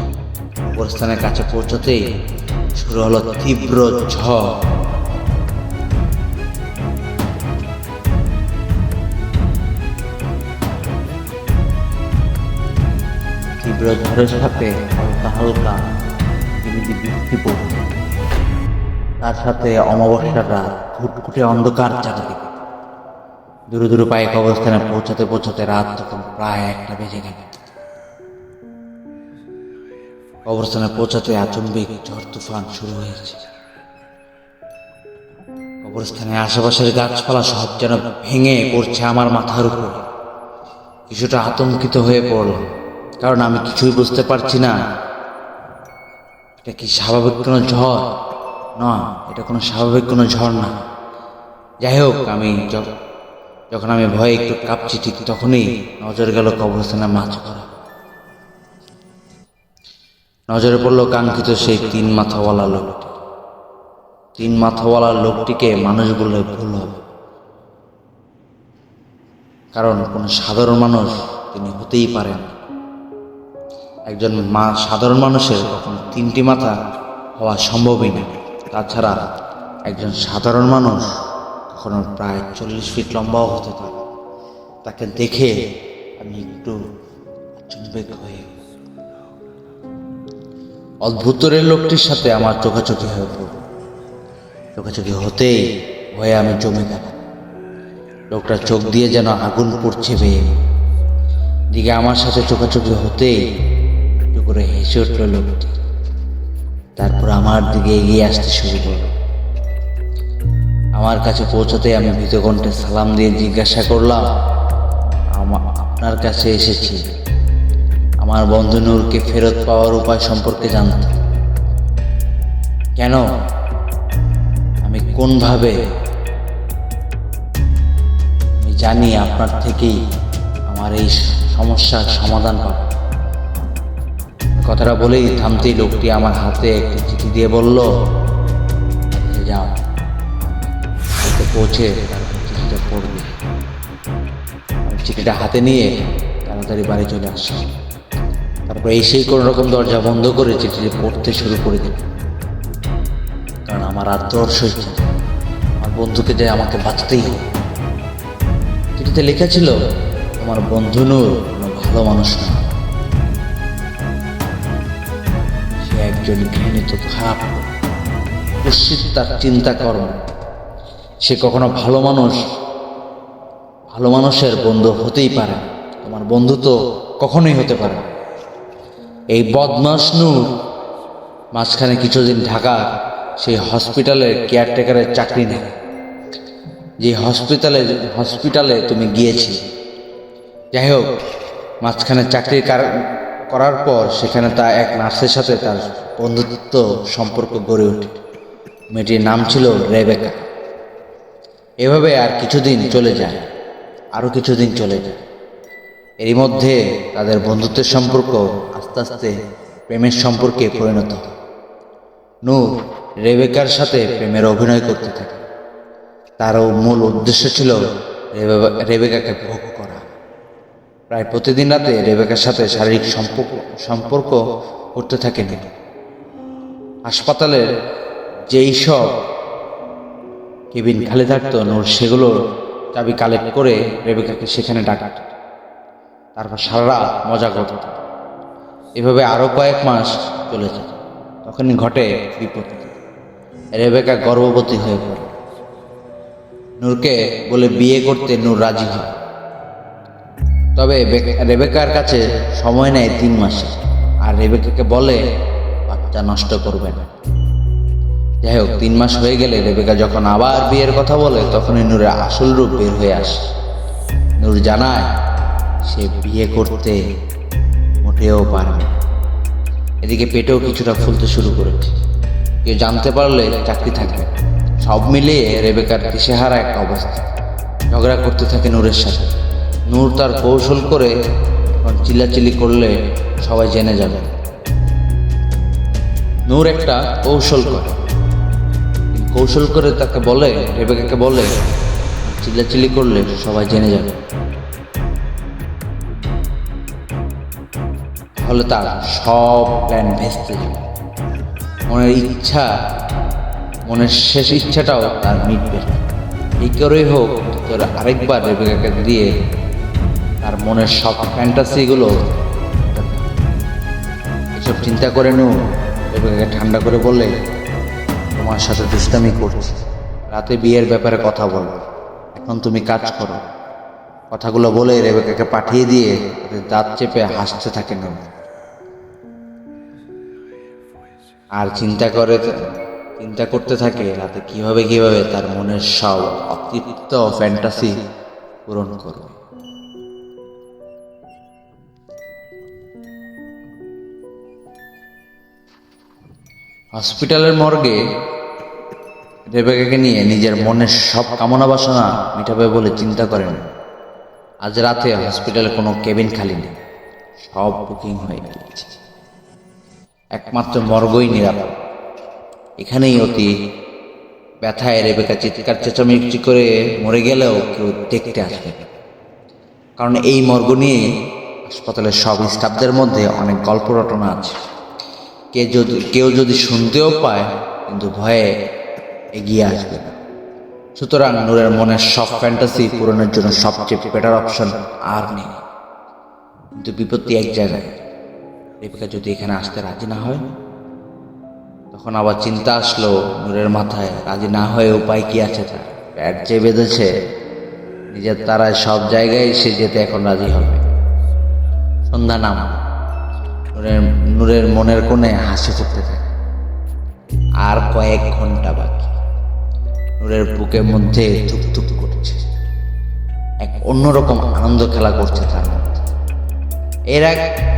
কবরস্থানের কাছে পৌঁছতেই শুরু হলো তীব্র ঝড়। তীব্র ঝড়ের সাথে হালকা হালকা বৃষ্টি পড়ছে। তার সাথে অমাবস্যার রাত, ঘুটঘুটে অন্ধকার চারিদিকে। দূরে দূরে পায়ে কবরস্থানে পৌঁছাতে পৌঁছাতে রাত তখন প্রায় 1টা বেজে গেল। কবরস্থানে পৌঁছাতে আচম্বিক ঝড় তুফান শুরু হয়েছে। কবরস্থানের আশেপাশের গাছপালা সব যেন ভেঙে পড়ছে আমার মাথার উপর। কিছুটা আতঙ্কিত হয়ে পড়লাম, কারণ আমি কিছুই বুঝতে পারছি না এটা কি স্বাভাবিক কোনো ঝড়। না, এটা কোনো স্বাভাবিক কোনো ঝড় না। যাই হোক, যখন আমি ভয়ে একটু কাঁপছি, ঠিক তখনই নজর গেল কবরস্থানের মাছ করা। নজরে পড়লো কাঙ্ক্ষিত সেই 3 মাথাওয়ালা লোকটি। 3 মাথাওয়ালা লোকটিকে মানুষ বললে ভুল হবে, কারণ কোনো সাধারণ মানুষ তিনি হতেই পারেন। একজন সাধারণ মানুষের কখনো 3টি মাথা হওয়া সম্ভবই না। তাছাড়া একজন সাধারণ মানুষ কখনো প্রায় 40 ফিট লম্বাও হতে পারে। তাকে দেখে আমি একটু আচম্বিত হয়ে অদ্ভুতরের লোকটির সাথে আমার চোখাচোখি হয়ে পড়ল। চোখাচোখি হতেই ভয়ে আমি জমে গেলাম। লোকটার চোখ দিয়ে যেন আগুন পড়ছে বেয়ে। দিকে আমার সাথে চোখাচোখি হতেই একটু করে হেসে উঠল লোকটি। তারপর আমার দিকে এগিয়ে আসতে শুরু করল। আমার কাছে পৌঁছাতে আমি ভীত কণ্ঠে সালাম দিয়ে জিজ্ঞাসা করলাম, আপনার কাছে এসেছি আমার বন্ধু নূরকে ফেরত পাওয়ার উপায় সম্পর্কে জানতে। কেন? আমি কোনভাবে? আমি জানি আপনার থেকেই আমার এই সমস্যার সমাধান পাব। কথাটা বলেই থামতেই লোকটি আমার হাতে একটি চিঠি দিয়ে বলল, যাও, পৌঁছে তারপর চিঠিটা পড়বে। আমি চিঠিটা হাতে নিয়ে তাড়াতাড়ি বাড়ি চলে আসলাম। তারপর এসেই কোনো রকম দরজা বন্ধ করে চিঠিটি পড়তে শুরু করে দিল, কারণ আমার আর তর সহ্য না। আমার বন্ধুকে যে আমাকে বাঁচতেই হবে। চিঠিতে লেখা ছিল, আমার বন্ধু নূর কোনো ভালো মানুষ না, সে একজন ঘৃণিত খারাপ, কুৎসিত তার চিন্তা কর্ম। সে কখনো ভালো মানুষের বন্ধু হতেই পারে। তোমার বন্ধু তো কখনোই হতে পারে। এই বদমাশ নূর মাঝখানে কিছুদিন ঢাকা সেই হসপিটালের কেয়ারটেকারের চাকরি নেয়। যে হসপিটালে তুমি গিয়েছি। যাই হোক, মাঝখানে চাকরির করার পর সেখানে তা এক নার্সের সাথে তার বন্ধুত্ব সম্পর্ক গড়ে ওঠে। মেয়েটির নাম ছিল রেবেকা। এভাবে আর কিছুদিন চলে যায়, আরও কিছুদিন চলে যায়। এরই মধ্যে তাদের বন্ধুত্বের সম্পর্ক আস্তে আস্তে প্রেমের সম্পর্কে পরিণত হয়। নূর রেবেকার সাথে প্রেমের অভিনয় করতে থাকে। তারও মূল উদ্দেশ্য ছিল রেবেকাকে ভোগ করা। প্রায় প্রতিদিন রাতে রেবেকার সাথে শারীরিক সম্পর্ক করতে থাকেন। হাসপাতালের যেই সব কেবিন খালি থাকতো, নূর সেগুলোর চাবি কালেক্ট করে রেবেকাকে সেখানে ডাকাত, তারপর সারা রাত মজা করত। এভাবে আরো কয়েক মাস চলে যায়। তখনই ঘটে বিপত্তি। রেবেকা গর্ভবতী হয়ে পড়ে। নূরকে বলে বিয়ে করতে নূর রাজি হয়, তবে রেবেকার কাছে সময় নেয় 3 মাসে, আর রেবেকাকে বলে বাচ্চা নষ্ট করবে না। যাই হোক, 3 মাস হয়ে গেলে রেবেকা যখন আবার বিয়ের কথা বলে, তখনই নূরের আসল রূপ বের হয়ে আসে। নূর জানায় সে বিয়ে করতে মোটেও পারবে। এদিকে পেটেও কিছুটা ফুলতে শুরু করেছে। কেউ জানতে পারলে চাকরি থাকবে। সব মিলিয়ে রেবেকার দিশেহারা একটা অবস্থা। ঝগড়া করতে থাকে নূরের সাথে। নূর তার কৌশল করে চিল্লাচিল্লি করলে সবাই জেনে যাবে। নূর একটা কৌশল করে তাকে বলে, রেবেকাকে বলে, চিল্লাচিল্লি করলে সবাই জেনে যাবে। তাহলে তার সব প্ল্যান ভেস্তে যাবে। মনের শেষ ইচ্ছাটাও তার মিটবে। এই করেই হোক তোরা আরেকবার রেবেকাকে দিয়ে তার মনের সব ফ্যান্টাসিগুলো এসব চিন্তা করে নূর রেবেকাকে ঠান্ডা করে বলে, তোমার সাথে দুষ্টামি করছি, রাতে বিয়ের ব্যাপারে কথা বলবো, এখন তুমি কাজ করো। কথাগুলো বলে রেবেকাকে পাঠিয়ে দিয়ে দাঁত চেপে হাসতে থাকে নূর। আর চিন্তা করতে থাকে রাতে কিভাবে তার মনের সব অতিরিক্ত ফ্যান্টাসি পূরণ করবে। হসপিটালের মর্গে রেবেকাকে নিয়ে নিজের মনের সব কামনা বাসনা মিটাবে বলে চিন্তা করেন। আজ রাতে হসপিটালে কোনো কেবিন খালি নেই, সব বুকিং হয়ে গিয়েছে। একমাত্র মর্গই নিরাপদ। এখানেই অতি ব্যথায় রেবেকা চিৎকার চেঁচামেচি করে মরে গেলেও কেউ দেখতে আসবে না। কারণ এই মর্গ নিয়ে হাসপাতালের সব স্টাফদের মধ্যে অনেক গল্প রটনা আছে। কেউ যদি শুনতেও পায়, কিন্তু ভয়ে এগিয়ে আসবে না। সুতরাং নূরের মনের সব ফ্যান্টাসি পূরণের জন্য সবচেয়ে বেটার অপশন আর নেই। কিন্তু বিপত্তি এক জায়গায়, রেবেকা যদি এখানে আসতে রাজি না হয়, তখন আবার চিন্তা আসলো নূরের মাথায়। রাজি না হয়ে উপায় কি আছে তার? প্যাট যে বেঁধেছে, নিজের তারায় সব জায়গায় সে যেতে এখন রাজি হবে। সন্ধ্যা নাম, নূরের মনের কোণে হাসি ফুটতে থাকে। আর কয়েক ঘন্টা বাকি। নূরের বুকের মধ্যে ধুকধুক করছে, এক অন্যরকম আনন্দ খেলা করছে তার মধ্যে।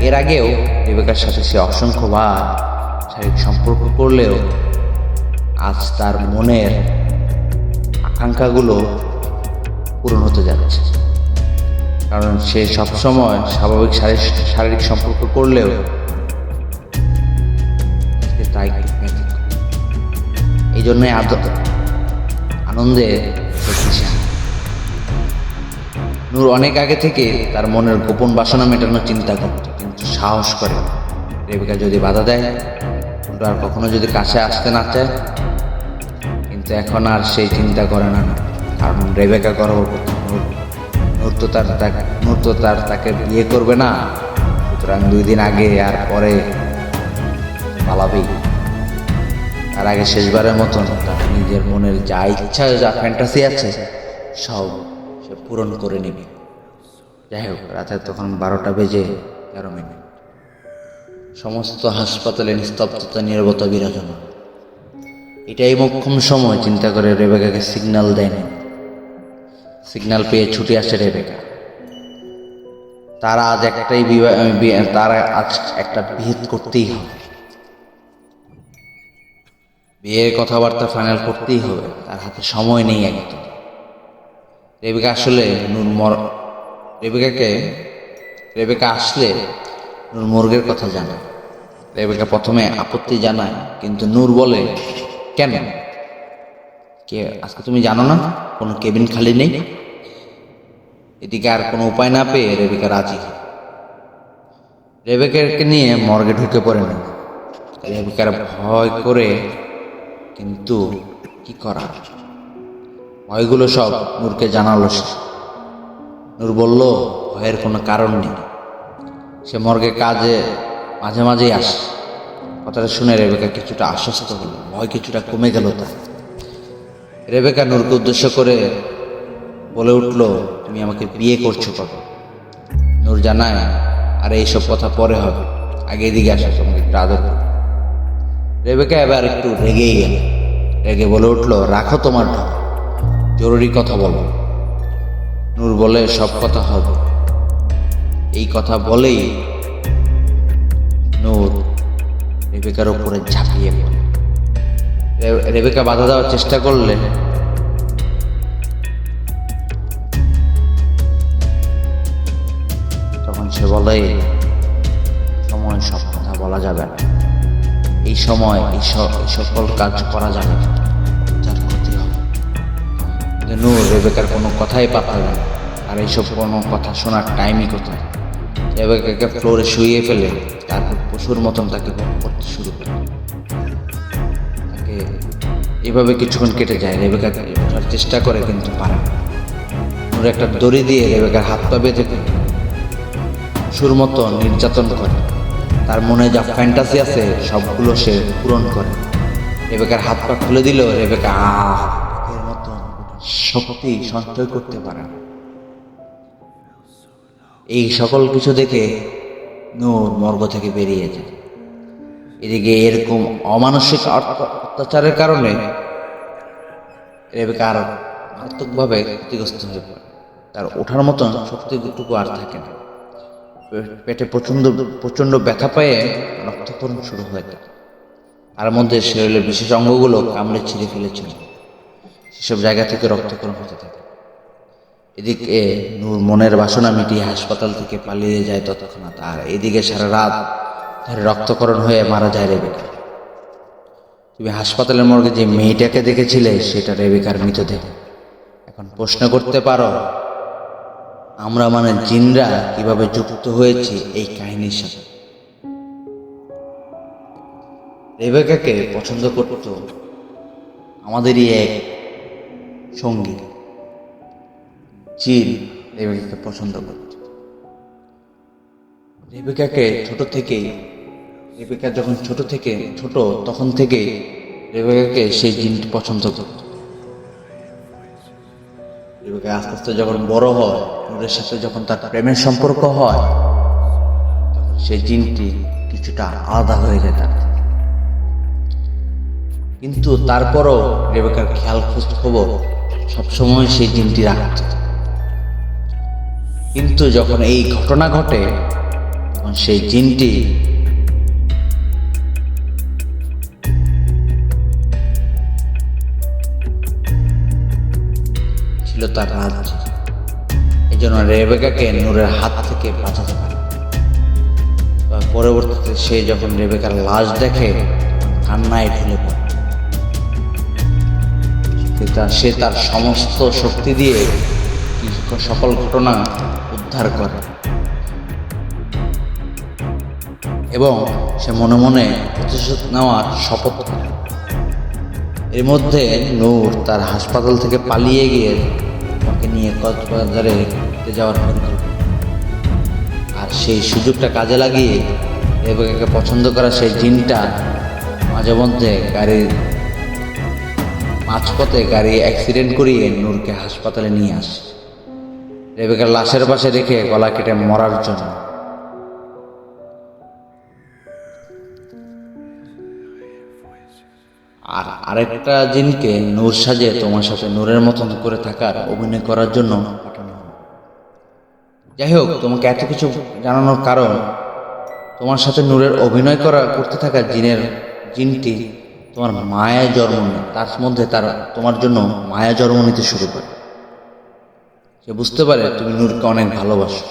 এর আগেও রেবেকার সাথে সে অসংখ্যবার শারীরিক সম্পর্ক করলেও আজ তার মনের আকাঙ্ক্ষাগুলো পূরণ হতে যাচ্ছে। কারণ সে সবসময় স্বাভাবিক শারীরিক সম্পর্ক করলেও তাই এই জন্যই আনন্দে নূর অনেক আগে থেকে তার মনের গোপন বাসনা মেটানোর চিন্তা করত, কিন্তু সাহস করে। রেবেকা যদি বাধা দেয়, আর কখনো যদি কাছে আসতে না চায়, কিন্তু এখন আর সেই চিন্তা করে না। কারণ রেবেকা গর্ভবতী। নূর তো তাকে বিয়ে করবে না। সুতরাং 2 দিন আগে আর পরে পালাবেই। তার আগে শেষবারের মতন তার নিজের মনের যা ইচ্ছা, যা ফ্যান্টাসি আছে, সব সে পূরণ করে নেবে। যাই হোক, রাতে তখন 12টা বেজে 13 মিনিট। সমস্ত হাসপাতালে নিস্তব্ধতা, নীরবতা বিরাজমান। এটাই মোক্ষম সময় চিন্তা করে রেবেকাকে সিগন্যাল দেন। সিগন্যাল পেয়ে ছুটে আসে রেবেকা। তার আজ একটাই তার আজ একটা বিয়ে করতেই হবে, বিয়ের কথাবার্তা ফাইনাল করতেই হবে, তার হাতে সময় নেই একদম। রেবেকা আসলে রেবেকা আসলে নূর মর্গের কথা জানায়। রেবেকা প্রথমে আপত্তি জানায়, কিন্তু নূর বলে, কেন, কে আজকে তুমি জানো না কোনো কেবিন খালি নেই? এদিকে আর কোনো উপায় না পেয়ে রেবেকা রাজি হয়। রেবেকাকে নিয়ে মর্গে ঢুকে পড়ে না। রেবেকার ভয় করে, কিন্তু কি করা, ভয়গুলো সব নূরকে জানালো সে। নূর বলল ভয়ের কোনো কারণ নেই, সে মর্গে কাজে মাঝে মাঝেই আসে। কথাটা শুনে রেবেকা কিছুটা আশ্বস্ত হলো, ভয় কিছুটা কমে গেল তার। রেবেকা নূরকে উদ্দেশ্য করে বলে উঠল, তুমি আমাকে বিয়ে করছো কবে? নূর জানায়, আর এইসব কথা পরে হবে, আগে এদিকে আসো, তোমাকে একটু আদর করো। রেবেকা এবার একটু রেগেই গেল, রেগে বলে উঠল, রাখো তোমার ঢপ, জরুরি কথা বলো। নূর বলে, সব কথা হবে। এই কথা বলেই নূর রেবেকার উপরে ঝাঁপিয়ে পড়ে। রেবেকা বাধা দেওয়ার চেষ্টা করলে তখন সে বলে, সময় সব কথা বলা যাবে না, এই সময় এই সকল কাজ করা যাবে না, যার ক্ষতি হবে। নূর রেবেকার কোনো কথাই পাত্তা দেয় না, আর এইসব কোনো কথা শোনার টাইমই কোথায়। রেবেকাকে ফ্লোরে শুইয়ে ফেলে তারপর পশুর মতন তাকে ভোগ করতে শুরু করে। তাকে এভাবে কিছুক্ষণ কেটে যায়। রেবেকা ওঠার চেষ্টা করে, কিন্তু পারে না। নূর একটা দড়ি দিয়ে রেবেকার হাত পা বেঁধে পশুর মতো নির্যাতন করে। তার মনে যা ফ্যান্টাসি আছে সবগুলো সে পূরণ করে। রেবেকার হাত পা খুলে দিল, রেবেকা এর মতো শক্তি সঞ্চয় করতে পারে না। এই সকল কিছু দেখে নূর মর্গ থেকে বেরিয়ে যায়। এদিকে এরকম অমানসিক অত্যাচারের কারণে রেবেকা আর মারাত্মকভাবে ক্ষতিগ্রস্ত হয়ে পড়ে। তার ওঠার মতন শক্তিটুকু আর থাকে না। পেটে প্রচন্ড ব্যথা পেয়ে রক্তক্ষরণ শুরু হয়ে যায়। তার মধ্যে শরীরের বিশেষ অঙ্গগুলো কামড়ে ছিঁড়ে ফেলেছিল, সেসব জায়গা থেকে রক্তক্ষরণ হতে থাকে। এদিকে নূর মনের বাসনা মিটিয়ে হাসপাতাল থেকে পালিয়ে যায় তৎক্ষণাৎ, আর এদিকে সারা রাত ধরে রক্তক্ষরণ হয়ে মারা যায় রেবেকা। তুমি হাসপাতালের মর্গে যে মেয়েটাকে দেখেছিলে সেটা রেবেকার মৃতদেহ। এখন প্রশ্ন করতে পারো, আমরা মানে জিনরা কিভাবে যুক্ত হয়েছে এই কাহিনীর সাথে? রেবেকাকে পছন্দ করত আমাদেরই এক সঙ্গী, জিন রেবেকাকে পছন্দ করত। রেবেকা যখন ছোট তখন থেকে রেবেকাকে সেই জিনটি পছন্দ করত। রেবেকা আস্তে আস্তে যখন বড় হয়, নূরের সাথে যখন তার প্রেমের সম্পর্ক হয়, তখন সেই জিনটি কিছুটা আলাদা হয়ে যায় তার থেকে। কিন্তু তারপরও রেবেকার খেয়াল খোঁজ খবর সবসময় সেই জিনটি রাখত। কিন্তু যখন এই ঘটনা ঘটে, তখন সেই জিনটি ছিল তার রাজ্য। এই জন্য রেবেকাকে নূরের হাত থেকে বাঁচাতে পারে। পরবর্তীতে সে যখন রেবেকার লাশ দেখে, কান্নায় ঢলে পড়ে। সে তার সমস্ত শক্তি দিয়ে সকল ঘটনা উদ্ধার করে এবং সে মনে মনে প্রতিশোধ নেওয়ার শপথ করে। এর মধ্যে নূর তার হাসপাতাল থেকে পালিয়ে গিয়ে তাকে নিয়ে কক্সবাজারে ঘুরতে যাওয়ার পরিকল্পনা, আর সেই সুযোগটা কাজে লাগিয়ে রেবেকাকে পছন্দ করা সেই জিনটা মাঝে মধ্যে মাঝপথে গাড়ি অ্যাক্সিডেন্ট করিয়ে নূরকে হাসপাতালে নিয়ে আসে, রেবেকার লাশের পাশে রেখে গলা কেটে মরার জন্য। আর আরেকটা জিনকে নূর সাজে তোমার সাথে নূরের মতন করে থাকার অভিনয় করার জন্য পাঠানো হয়। যাই হোক, তোমাকে এত কিছু জানানোর কারণ, তোমার সাথে নূরের অভিনয় করতে থাকা জিনটি তোমার মায়া জন্ম নেয়, তার মধ্যে তোমার জন্য মায়া জন্ম নিতে শুরু করে। সে বুঝতে পারে তুমি নূরকে অনেক ভালোবাসো।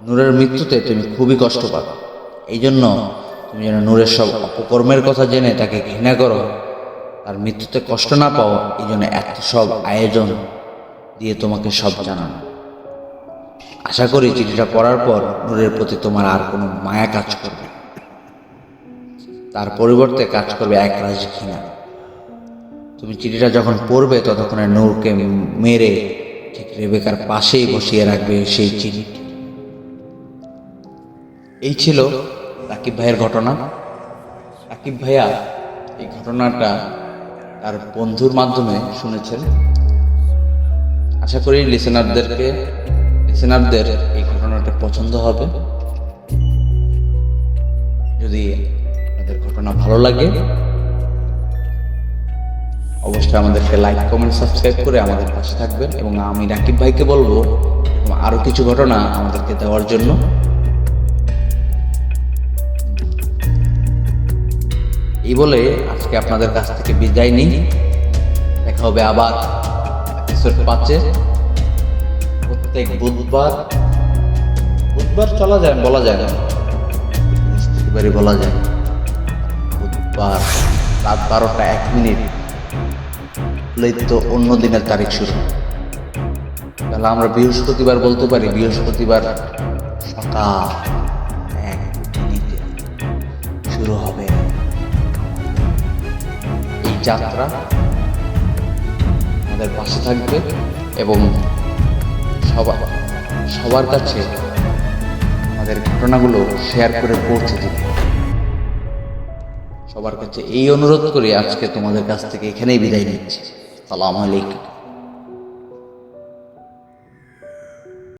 নূরের মৃত্যুতে তুমি খুবই কষ্ট পাবে। এই জন্য তুমি যেন নূরের সব অপকর্মের কথা জেনে তাকে ঘৃণা করো, তার মৃত্যুতে কষ্ট না পাও, এই জন্য এত সব আয়োজন দিয়ে তোমাকে সব জানানো। আশা করি চিঠিটা পড়ার পর নূরের প্রতি তোমার আর কোনো মায়া কাজ করবে, তার পরিবর্তে কাজ করবে একরাশ ঘৃণা। তুমি চিঠিটা যখন পড়বে ততক্ষণে নূরকে মেরে ঠিক রেবেকার পাশেই বসিয়ে রাখবে সেই চিঠি। এই ছিল রাকিব ভাইয়ের ঘটনা। রাকিব ভাইয়া এই ঘটনাটা তার বন্ধুর মাধ্যমে শুনেছেন। আশা করি লিসেনারদের এই ঘটনাটা পছন্দ হবে। যদি আপনাদের ঘটনা ভালো লাগে অবশ্যই আমাদেরকে লাইক, কমেন্ট, সাবস্ক্রাইব করে আমাদের পাশে থাকবেন। এবং আমি রাকিব ভাইকে বলবো আরো কিছু ঘটনা আমাদেরকে দেওয়ার জন্য। এই বলে আজকে আপনাদের কাছ থেকে বিদায় নিই। দেখা হবে আবার এপিসোড 5-এ। প্রত্যেক বুধবার বলা যায় না, বৃহস্পতিবারই বলা যায়। বুধবার রাত 12টা 1 মিনিট হলেই তো অন্য দিনের তারিখ শুরু। তাহলে আমরা বৃহস্পতিবার বলতে পারি, বৃহস্পতিবার সকাল 1 মিনিটে শুরু হবে এই যাত্রা। আমাদের পাশে থাকবে এবং সবার কাছে আমাদের ঘটনাগুলো শেয়ার করে পৌঁছে দিবে। সবার কাছে এই অনুরোধ করি আজকে তোমাদের কাছ থেকে এখানেই বিদায় নিচ্ছি। আসসালামু আলাইকুম।